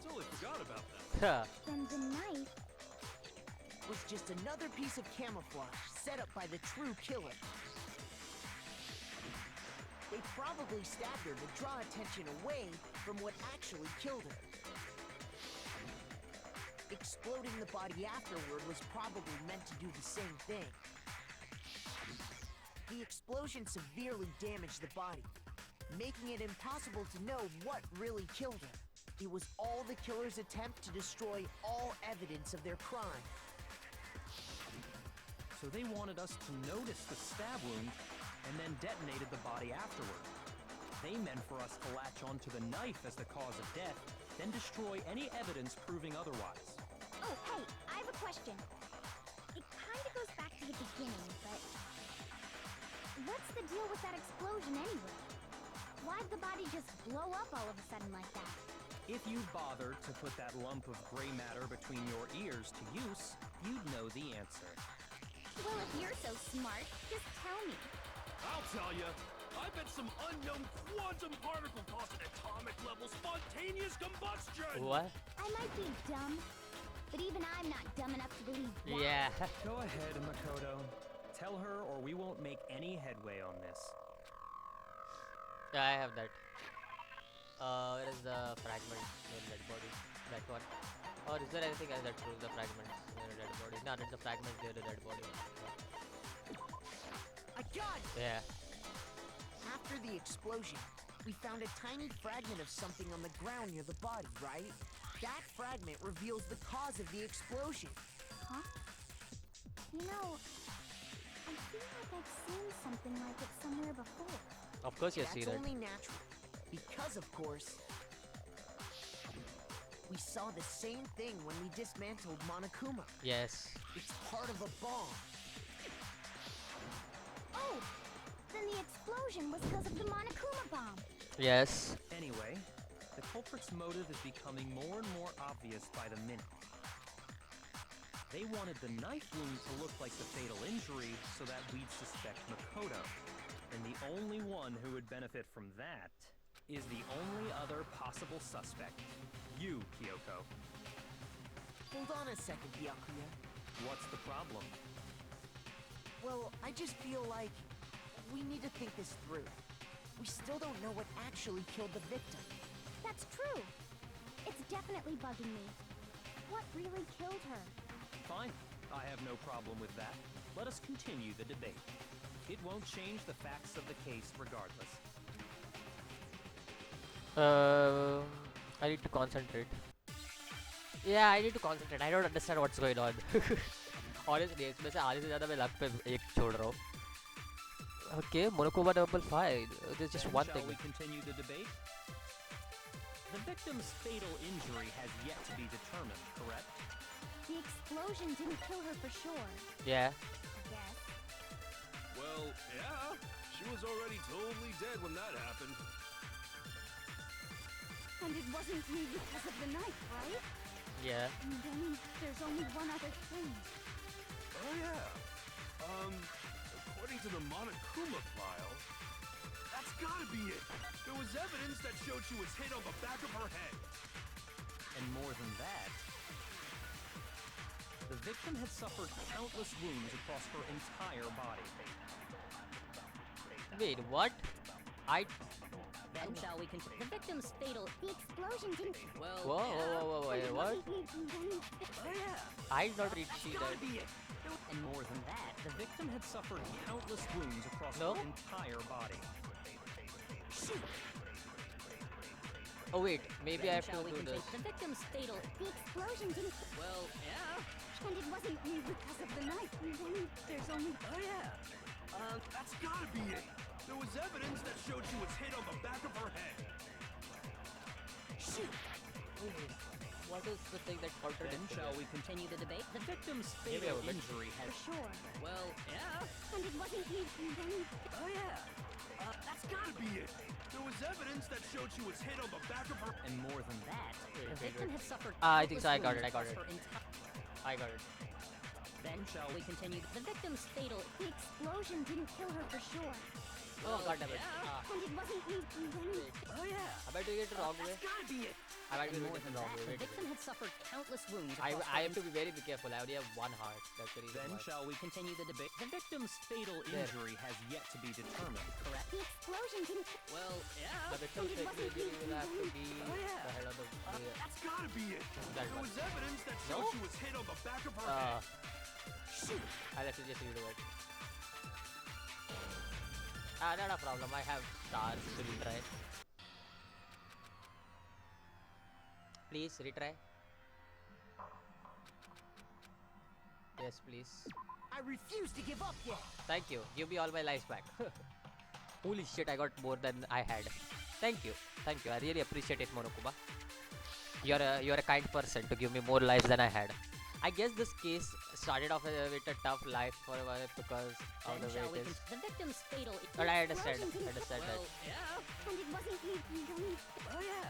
S6: Totally forgot about that.
S3: Then the knife.
S7: Was just another piece of camouflage set up by the true killer. They probably stabbed her to draw attention away from what actually killed her. Exploding the body afterward was probably meant to do the same thing. The explosion severely damaged the body, making it impossible to know what really killed her. It was all the killer's attempt to destroy all evidence of their crime.
S5: So they wanted us to notice the stab wound and then detonated the body afterward. They meant for us to latch onto the knife as the cause of death, then destroy any evidence proving otherwise.
S3: Oh, hey, I have a question. It kind of goes back to the beginning, but what's the deal with that explosion anyway? Why'd the body just blow up all of a sudden like that?
S5: If you'd bothered to put that lump of gray matter between your ears to use, you'd know the answer.
S3: Well, if you're so smart, just tell me.
S6: I'll tell you. I bet some unknown quantum particle caused an atomic level spontaneous combustion.
S1: What?
S3: I might be dumb, but even I'm not dumb enough to believe that.
S1: Yeah.
S5: Go ahead, Makoto. Tell her or we won't make any headway on this.
S1: Yeah, I have that. Where is the fragment in dead body? That one. Or is there anything else that proves the fragments near a dead body? No, there's a fragment near the dead body.
S7: I got it!
S1: Yeah.
S7: After the explosion, we found a tiny fragment of something on the ground near the body, right? That fragment reveals the cause of the explosion.
S3: Huh? You know, I feel I've seen something like it somewhere before.
S1: Of course you've
S7: That's
S1: seen it.
S7: only natural. Because, of course, we saw the same thing when we dismantled Monokuma.
S1: Yes.
S7: It's part of a bomb.
S3: Oh! Then the explosion was because of the Monokuma bomb.
S1: Yes.
S5: Anyway, the culprit's motive is becoming more and more obvious by the minute. They wanted the knife wound to look like the fatal injury so that we'd suspect Makoto. And the only one who would benefit from that is the only other possible suspect. You, Kyoko.
S7: Hold on a second, Byakuya.
S5: What's the problem?
S7: Well, I just feel like we need to think this through. We still don't know what actually killed the victim.
S3: That's true. It's definitely bugging me. What really killed her?
S5: Fine. I have no problem with that. Let us continue the debate. It won't change the facts of the case regardless.
S1: I need to concentrate. Yeah, I need to concentrate. I don't understand what's going on. Honestly, इसमें से आधे से ज़्यादा मैं luck पे एक छोड़ रहा हूँ. Okay, Monokuma double fine. There's just
S5: Then
S1: one
S5: shall
S1: thing.
S5: we continue the debate? The victim's fatal injury has yet to be determined, correct?
S3: The explosion didn't kill her for sure.
S1: Yeah.
S3: I guess.
S6: Well, yeah. She was already totally dead when that happened.
S2: And it wasn't me because of the knife, right?
S1: Yeah.
S2: And then there's only one other thing.
S6: Oh yeah. According to the Monokuma file, that's gotta be it. There was evidence that showed she was hit on the back of her head.
S5: And more than that, the victim had suffered countless wounds across her entire body.
S1: Wait, what?
S8: Then shall we continue? The victim's fatal.
S3: The explosion didn't.
S8: Well,
S1: Whoa, whoa, whoa, whoa, wait, what?
S5: Oh yeah,
S1: I did not read she
S5: gotta
S1: that.
S5: be it. And more than that, the victim had suffered countless wounds across
S1: No?
S5: her entire body.
S1: Oh wait, maybe I
S8: then
S1: have
S8: shall
S1: to
S8: we
S1: do
S8: continue?
S1: this.
S8: The victim's fatal.
S3: The explosion didn't.
S8: Well, yeah.
S2: And it wasn't me because of the knife. And then there's only.
S6: Oh yeah. That's gotta be it. There was evidence that showed she was hit on the back of her head.
S1: Wait, what is the thing that
S5: Then
S1: contradicts
S5: shall
S1: it?
S5: we
S8: Continue the debate.
S5: The victim's
S1: Maybe I
S5: fatal
S1: will bet.
S5: injury has
S3: For sure.
S8: Well, yeah.
S2: And it wasn't me. And then
S6: Oh yeah. That's gotta be it. There was evidence that showed she was hit on the back of her.
S5: and more than that,
S8: The
S1: Wait,
S8: victim
S1: wait.
S8: had suffered
S1: I think so, I got
S8: countless
S1: it, I got
S8: wounds
S1: it.
S8: across her entire-
S1: I got it.
S8: Then shall we continue? The victim's fatal.
S3: The explosion didn't kill her for sure.
S1: Oh god damn it.
S2: and it wasn't me. And then
S6: Oh yeah.
S1: Am I doing it the wrong way?
S6: That's gotta be it.
S1: I might be
S8: And
S1: doing
S8: more
S1: it the
S8: than
S1: wrong
S8: that,
S1: way.
S8: the
S1: Wait a
S8: victim
S1: minute.
S8: had suffered countless wounds
S1: I
S8: across
S1: have
S8: her
S1: to be very careful. I only have one heart. That's the reason
S5: then
S1: why.
S5: shall we continue the debate? The victim's fatal
S1: There.
S5: injury has yet to be determined.
S8: correct.
S3: The explosion didn't.
S8: Well, yeah.
S1: The victim's
S2: it
S1: fatal
S2: wasn't
S1: injury will have to be
S6: Oh, yeah.
S1: the head of the.
S6: That's gotta be it.
S1: That
S6: There
S1: one.
S6: was evidence that
S1: No?
S6: showed she was hit on the back of her head.
S1: I'll have to just redo it. Not a problem. I have stars to retry. Please retry. Yes, please.
S7: I refuse to give up yet.
S1: Thank you. Give me all my lives back. Holy shit, I got more than I had. Thank you. Thank you. I really appreciate it, Monokuma. You're a kind person to give me more lives than I had. I guess this case started off with a tough life for a while because of
S8: Then
S1: the
S8: shall
S1: way
S8: we
S1: it is.
S8: The victim's fatal.
S1: But I understand. I understand that.
S8: Well, yeah.
S2: and it wasn't me. And then
S6: Oh yeah.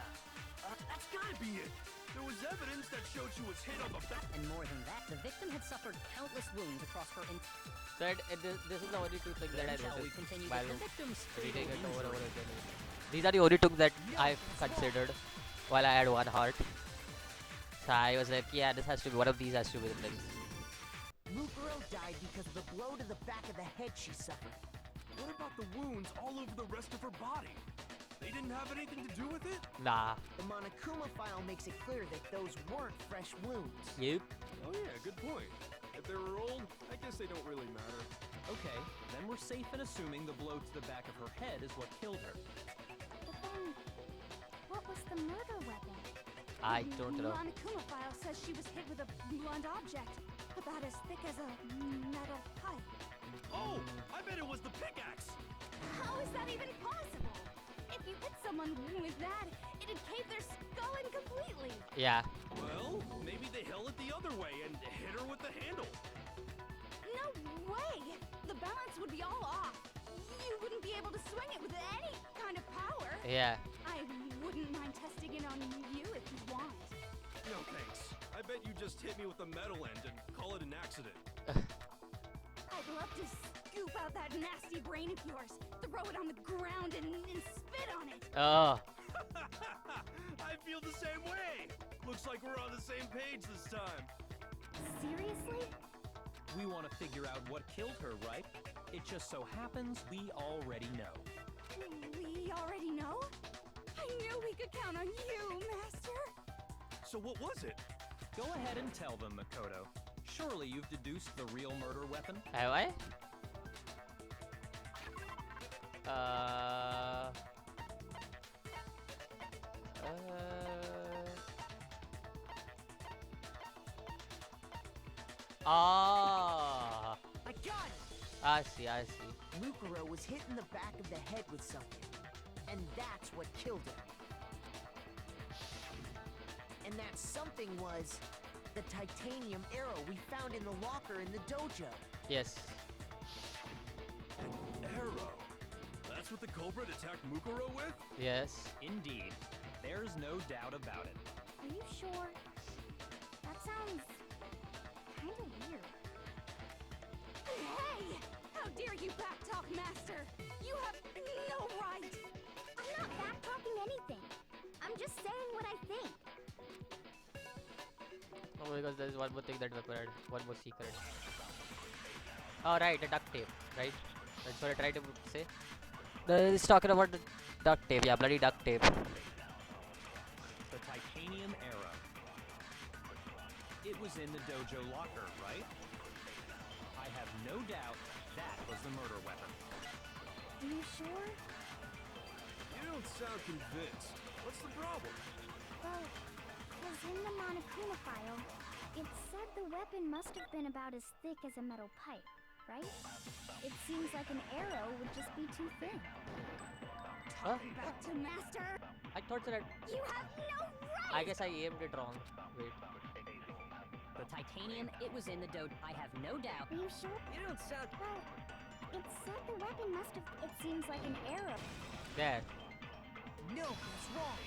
S6: That's gotta be it. There was evidence that showed she was hit on the back.
S8: And more than that, the victim had suffered countless wounds across her entire.
S1: So this is the only two things that I
S8: Then shall we
S1: noticed
S8: continue?
S1: while
S8: The victim's
S1: reading
S8: fatal
S1: it over and over
S8: injury.
S1: again. These are the only two that I've considered while I had one heart. So I was like, yeah, this has to be one of these has to be the things.
S7: Mukuro died because of the blow to the back of the head she suffered.
S6: What about the wounds all over the rest of her body? They didn't have anything to do with it?
S1: Nah.
S7: The Monokuma file makes it clear that those weren't fresh wounds.
S1: Yep.
S6: Oh yeah, good point. If they were old, I guess they don't really matter.
S5: Okay, then we're safe in assuming the blow to the back of her head is what killed her.
S3: But then, what was the murder weapon?
S1: I don't know.
S2: Monokuma file says she was hit with a blunt object, about as thick as a metal pipe.
S6: Oh, I bet it
S2: that even possible? If you hit someone with that, it'd cave their skull in completely.
S1: Yeah.
S6: Well, maybe they held it the other way and hit her with the handle.
S2: No way! The balance would be all off. You wouldn't be able to swing it with any kind of power.
S1: Yeah.
S2: I wouldn't mind testing it on you if you want.
S6: No thanks. I bet you just hit me with the metal end and call it an accident.
S2: I'd love to scoop out that nasty brain of yours, throw it on the ground, and spit on it.
S1: Oh.
S6: I feel the same way. Looks like we're on the same page this time.
S3: Seriously?
S5: We want to figure out what killed her, right? It just so happens we already know.
S2: We already know? I knew we could count on you, Master.
S6: So what was it?
S5: Go ahead and tell them, Makoto. Surely you've deduced the real murder weapon?
S1: Have I? Ah.
S7: I got it!
S1: I see.
S7: Mukuro was hit in the back of the head with something, and that's what killed him. And that something was the titanium arrow we found in the locker in the dojo.
S1: Yes.
S6: An arrow. That's what the culprit attacked Mukuro with?
S1: Yes.
S5: Indeed. There's no doubt about it.
S3: Are you sure? That sounds kind of weird.
S2: Hey! How dare you backtalk, Master? You have no right!
S3: I'm not backtalking anything. I'm just saying what I think.
S1: Oh, because there's one more thing that we heard. One more secret. Oh, right, the duct tape, right? That's what I tried to say. He's talking about the duct tape. Yeah, bloody duct tape.
S5: The titanium arrow. It was in the dojo locker, right? I have no doubt that was the murder weapon.
S3: Are you sure?
S6: You don't sound convinced. What's the problem?
S3: Well, because in the Monokuma file, it said the weapon must have been about as thick as a metal pipe, right? It seems like an arrow would just be too thin.
S1: Huh?
S2: Back to Master!
S1: I thought that.
S2: You have no right!
S1: I guess I aimed it wrong. Wait.
S8: The titanium, it was in the dojo. I have no doubt.
S3: Are you sure?
S7: You don't sound...
S3: Well, it said the weapon must have... It seems like an arrow.
S1: There.
S7: No, he's wrong.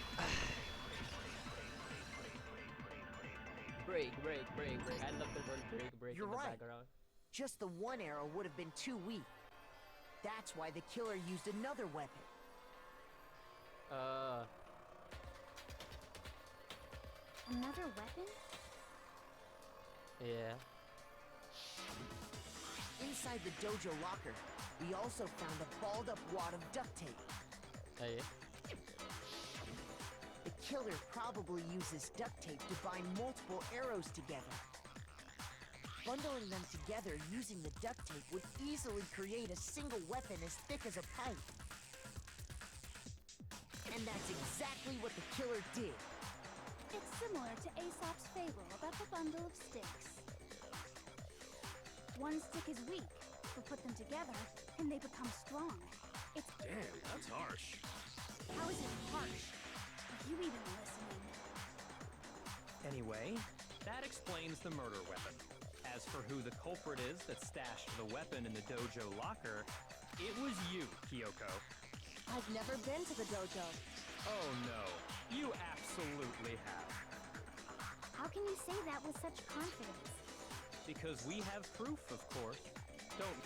S1: Break. I love the word break
S7: You're
S1: in the
S7: right.
S1: background.
S7: Just the one arrow would have been too weak. That's why the killer used another weapon.
S3: Another weapon?
S1: Yeah.
S7: Inside the dojo locker, we also found a balled up wad of duct tape.
S1: Yeah.
S7: The killer probably uses duct tape to bind multiple arrows together. Bundling them together using the duct tape would easily create a single weapon as thick as a pipe. And that's exactly what the killer did.
S2: It's similar to Aesop's fable about the bundle of sticks. One stick is weak, but put them together, and they become strong. It's...
S6: Damn, that's harsh.
S2: How is it harsh? Are you even listening?
S5: Anyway, that explains the murder weapon. As for who the culprit is that stashed the weapon in the dojo locker, it was you, Kyoko.
S9: I've never been to the dojo.
S5: Oh no, you absolutely have.
S3: How can you say that with such confidence?
S5: Because we have proof, of course. Don't...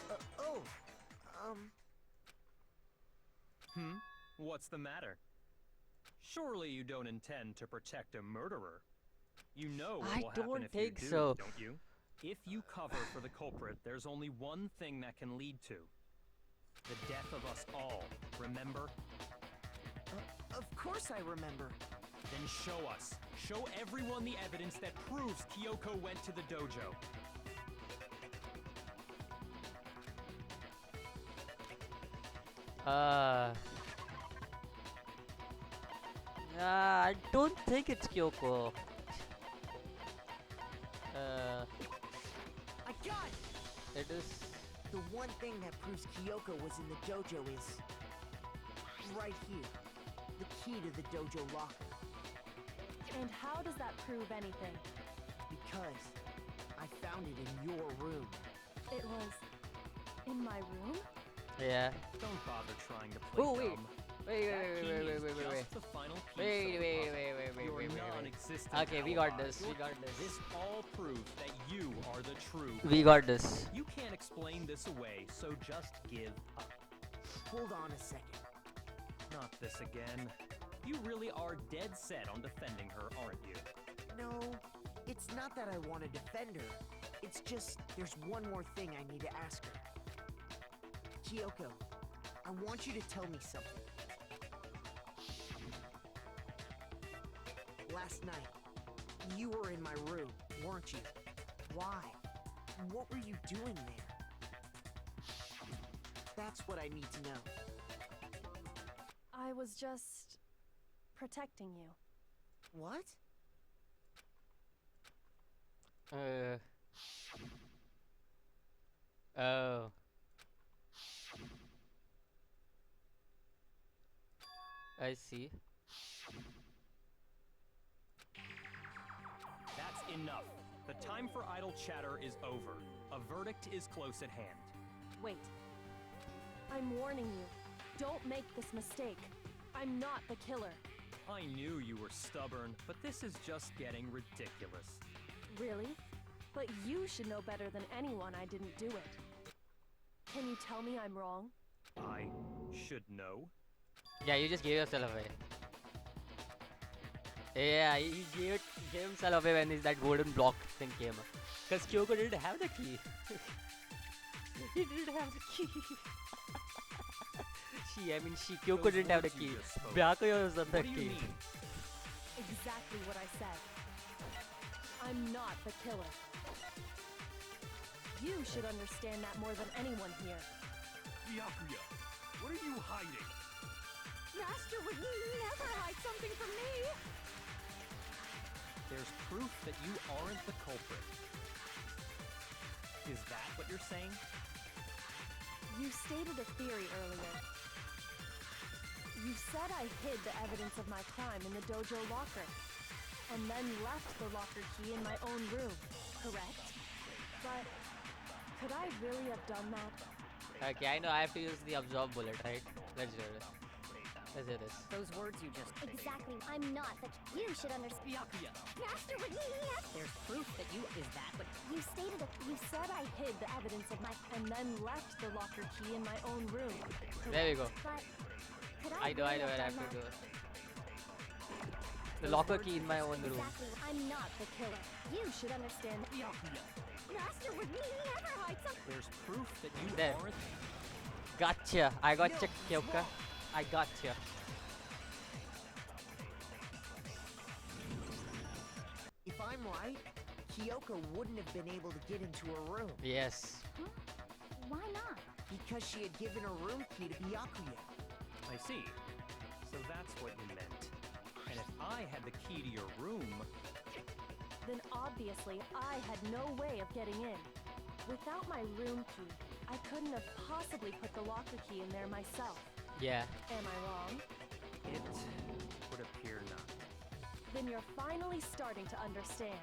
S5: What's the matter? Surely you don't intend to protect a murderer. You know what
S1: I
S5: will happen
S1: don't
S5: if
S1: think
S5: you do,
S1: so.
S5: don't you? If you cover for the culprit, there's only one thing that can lead to. The death of us all, remember?
S7: Of course I remember.
S5: Then show us. Show everyone the evidence that proves Kyoko went to the dojo.
S1: I don't think it's Kyoko.
S7: I got it!
S1: It is.
S7: The one thing that proves Kyoko was in the dojo is right here. The key to the dojo locker.
S9: And how does that prove anything?
S7: Because I found it in your room.
S9: It was in my room?
S1: Yeah.
S5: Don't bother trying to play
S1: Oh, wait.
S5: dumb.
S1: Wait,
S5: That
S1: wait,
S5: key
S1: wait, wait,
S5: is
S1: wait, wait,
S5: just
S1: wait.
S5: the final piece
S1: Wait,
S5: of the
S1: wait,
S5: puzzle.
S1: wait, wait, wait,
S5: Your
S1: wait, wait, wait.
S5: non-existent
S1: Okay, we got
S5: alibi.
S1: this. We got this.
S5: This all proves that you are the true.
S1: We got this.
S5: You can't explain this away, so just give up.
S7: Hold on a second.
S5: Not this again. You really are dead set on defending her, aren't you?
S7: No, it's not that I want to defend her. It's just there's one more thing I need to ask her. Kyoko, I want you to tell me something. Last night, you were in my room, weren't you? Why? What were you doing there? That's what I need to know.
S9: I was just protecting you.
S7: What?
S1: Oh. I see.
S5: That's enough. The time for idle chatter is over. A verdict is close at hand.
S9: Wait. I'm warning you. Don't make this mistake. I'm not the killer.
S5: I knew you were stubborn, but this is just getting ridiculous.
S9: Really? But you should know better than anyone I didn't do it. Can you tell me I'm wrong?
S5: I should know.
S1: Yeah, you just gave yourself away. Yeah, he gave himself away when that golden block thing came. Because Kyoko didn't have the key. He didn't have the key. Kyoko
S5: Those
S1: didn't have the
S5: words you
S1: key.
S5: just spoke.
S1: Byakuya was on the
S5: What do you
S1: key.
S5: mean?
S9: Exactly what I said. I'm not the killer. You should understand that more than anyone here.
S6: Byakuya, what are you hiding?
S2: Master would never hide something from me.
S5: There's proof that you aren't the culprit. Is that what you're saying?
S9: You stated a theory earlier. You said I hid the evidence of my crime in the dojo locker, and then left the locker key in my own room, correct? But could I really have done that?
S1: Okay, I know I have to use the absorb bullet, right? Let's do this. Let's do this.
S8: Those words you just stated.
S3: Exactly. I'm not the. You should understand.
S8: Byakuya,
S2: Master would never.
S8: there's proof that you is that what
S3: You stated it.
S9: You said I hid the evidence of my and then left the locker key in my own room.
S1: There we go.
S3: But could
S1: I know
S3: really
S1: what I have
S3: done
S1: to do.
S3: that?
S1: The locker key in my own room.
S9: Exactly. I'm not the killer. You should understand.
S5: Byakuya,
S2: Master would never hide something.
S5: there's proof that you
S1: There.
S5: aren't.
S1: Gotcha. I gotcha, Kyoko. I gotcha.
S7: If I'm right, Kyoko wouldn't have been able to get into her room
S1: Yes.
S3: Why not?
S7: because she had given her room key to Byakuya.
S5: I see. So that's what you meant. And if I had the key to your room,
S9: Then obviously I had no way of getting in. Without my room key, I couldn't have possibly put the locker key in there myself.
S1: Yeah.
S9: Am I wrong?
S5: it would appear not.
S9: Then you're finally starting to understand.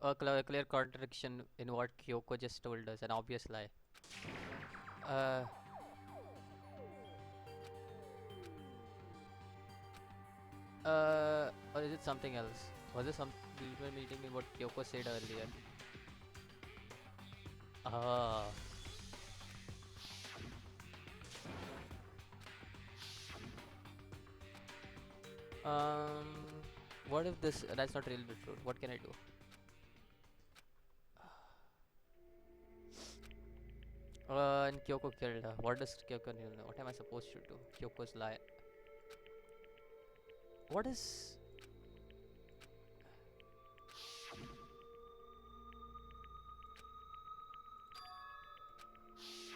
S1: A clear contradiction in what Kyoko just told us, an obvious lie. Or is it something else? Was it some people meeting in what Kyoko said earlier? Ah. What if this? That's not really true. What can I do? And Kyoko killed her. What does Kyoko know? What am I supposed to do? Kyoko's lie. What is?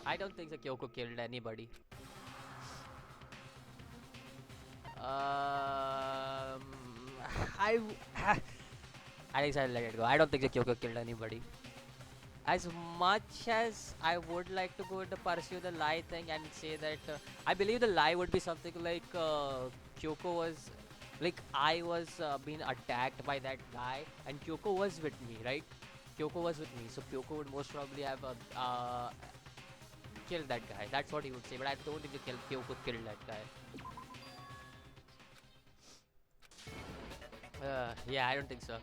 S1: I don't think that Kyoko killed anybody. I think I'll let it go. I don't think that Kyoko killed anybody. as much as I would like to go to pursue the lie thing and say that I believe the lie would be something like Kyoko was like I was being attacked by that guy and Kyoko was with me, right? Kyoko was with me, so Kyoko would most probably have killed that guy. That's what he would say, but I don't think Kyoko killed that guy. Yeah, I don't think so.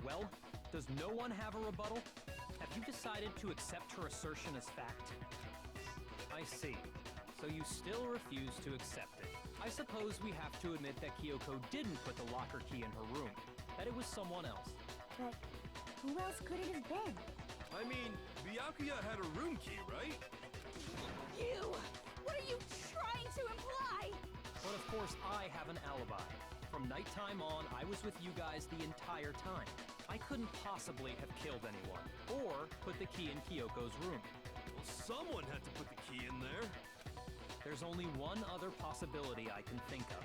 S5: Well, does no one have a rebuttal? Have you decided to accept her assertion as fact? I see. So you still refuse to accept it. I suppose we have to admit that Kyoko didn't put the locker key in her room. That it was someone else.
S3: But who else could it have been?
S6: I mean, Byakuya had a room key, right?
S2: You! What are you trying to imply?
S5: But of course I have an alibi. From nighttime on, I was with you guys the entire time. I couldn't possibly have killed anyone, or put the key in Kyoko's room.
S6: Well, someone had to put the key in there.
S5: There's only one other possibility I can think of.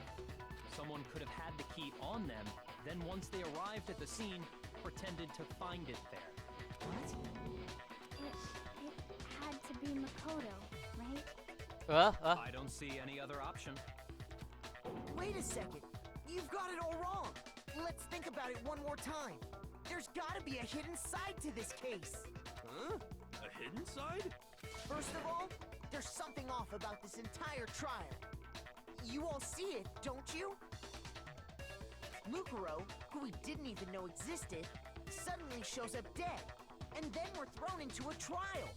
S5: Someone could have had the key on them, then once they arrived at the scene, pretended to find it there.
S3: It had to be Makoto, right?
S5: I don't see any other option.
S7: Wait a second. You've got it all wrong. Let's think about it one more time. There's gotta be a hidden side to this case.
S6: Huh? A hidden side?
S7: First of all, there's something off about this entire trial. You all see it, don't you? Mukuro, who we didn't even know existed, suddenly shows up dead. And then we're thrown into a trial.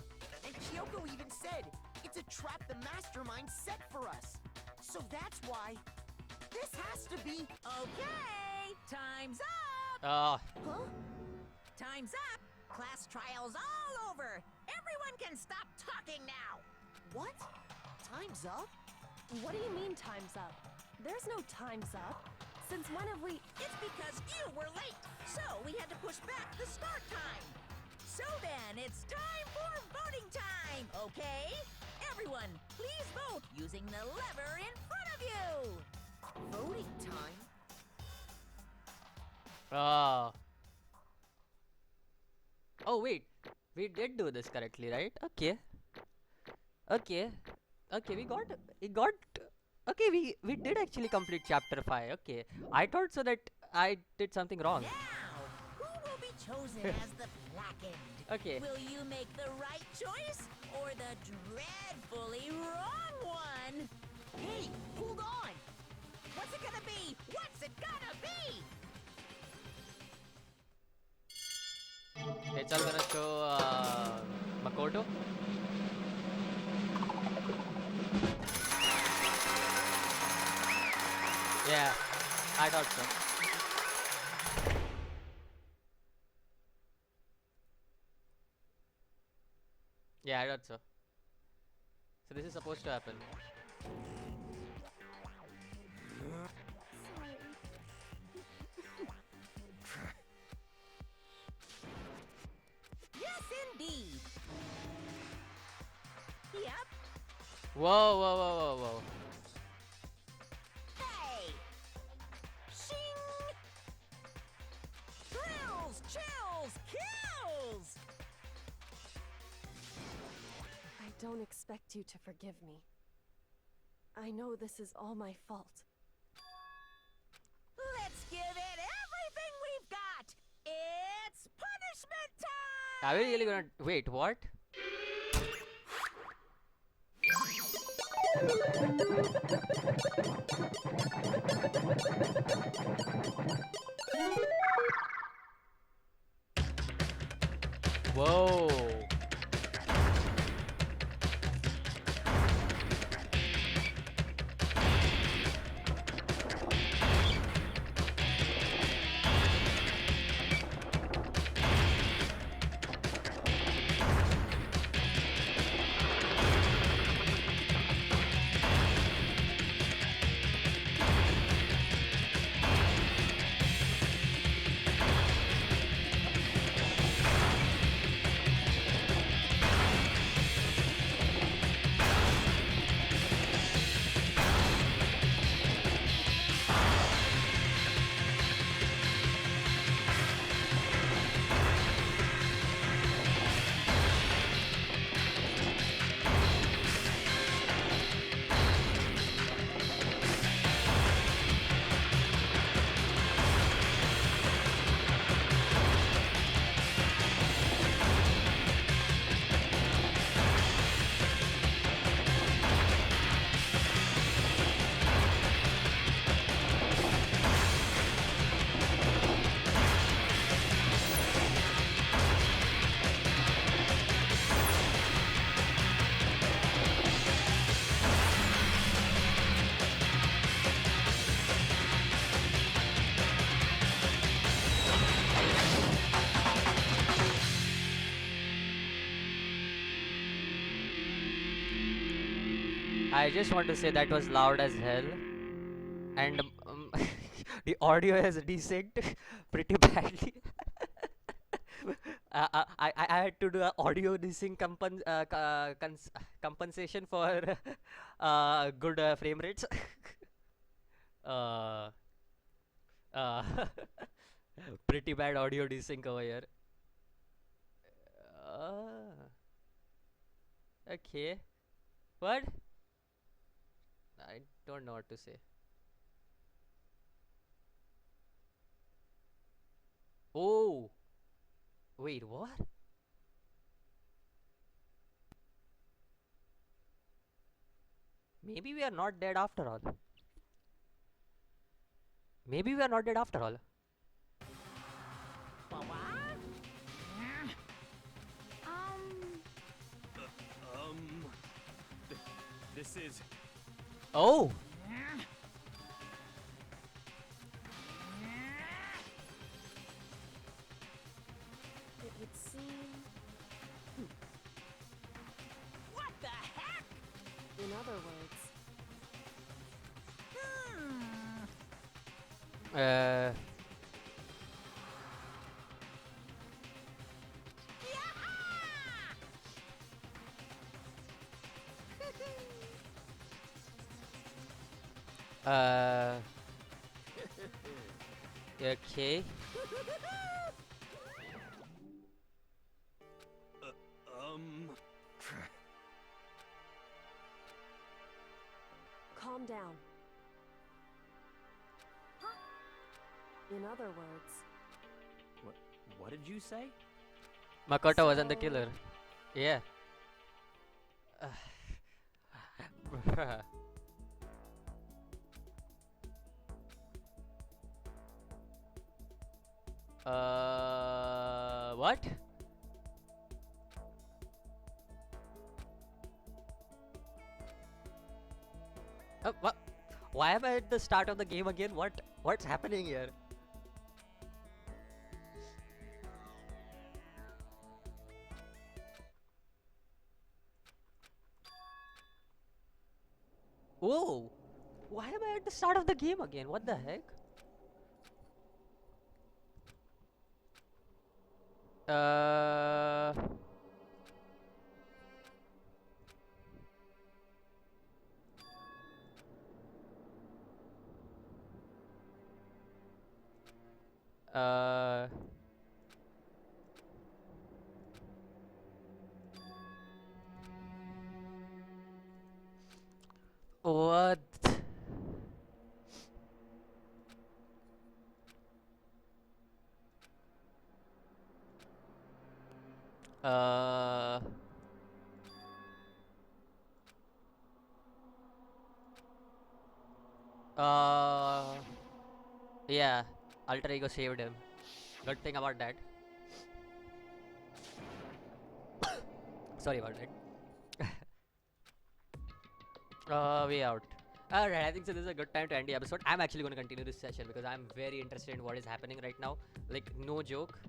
S7: And Kyoko even said, it's a trap the mastermind set for us. So that's why this has to be...
S4: Okay, time's up!
S1: Uh,
S7: Huh?
S4: Time's up! Class trial's all over! Everyone can stop talking now!
S7: What? Time's up?
S9: What do you mean time's up? There's no time's up. Since when have we...
S4: It's because you were late, so we had to push back the start time. So then, it's time for voting time, okay? Everyone, please vote using the lever in front of you!
S7: Voting time?
S1: Oh wait, we did do this correctly, right? Okay, okay, we did actually complete chapter 5. Okay, I thought so that I did something wrong.
S4: Now, who will be chosen as the blackened?
S1: Okay.
S4: Will you make the right choice or the dreadfully wrong one?
S7: Hey, hold on!
S4: What's it gonna be? What's it gonna be?
S1: It's all gonna show Makoto. Yeah, I thought so. Yeah, I thought so. So this is supposed to happen.
S3: Sorry.
S4: Yes, indeed. Yep.
S1: Whoa, whoa, whoa, whoa, whoa.
S4: Hey! Shing! Thrills, chills, kills!
S9: I don't expect you to forgive me. I know this is all my fault.
S4: Let's give it everything we've got! It's punishment time!
S1: Are we really gonna wait? What? Whoa. I just want to say that was loud as hell, and the audio is desync pretty badly. I had to do a audio desync compensation for good frame rates. uh, uh, Pretty bad audio desync over here. Okay. What? I don't know what to say. Oh, wait, what? Maybe we are not dead after all. Maybe we are not dead after all.
S5: This is.
S1: Oh!
S9: It would seem.
S4: What the heck?
S9: In other words,
S1: Uh. Uh. Okay.
S9: calm down. In other words,
S5: What did you say?
S1: Makoto wasn't the killer. Yeah. What? What? Why am I at the start of the game again? What's happening here? Whoa! Why am I at the start of the game again? What the heck? Uh. Uh. What? Uh. Yeah. Alter Ego saved him. Good thing about that. Sorry about that. Way out. Alright, I think so this is a good time to end the episode. I'm actually going to continue this session because I'm very interested in what is happening right now. Like, no joke.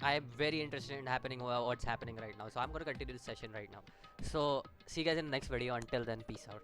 S1: I am very interested in what's happening right now. So I'm going to continue this session right now. So, see you guys in the next video. Until then, peace out.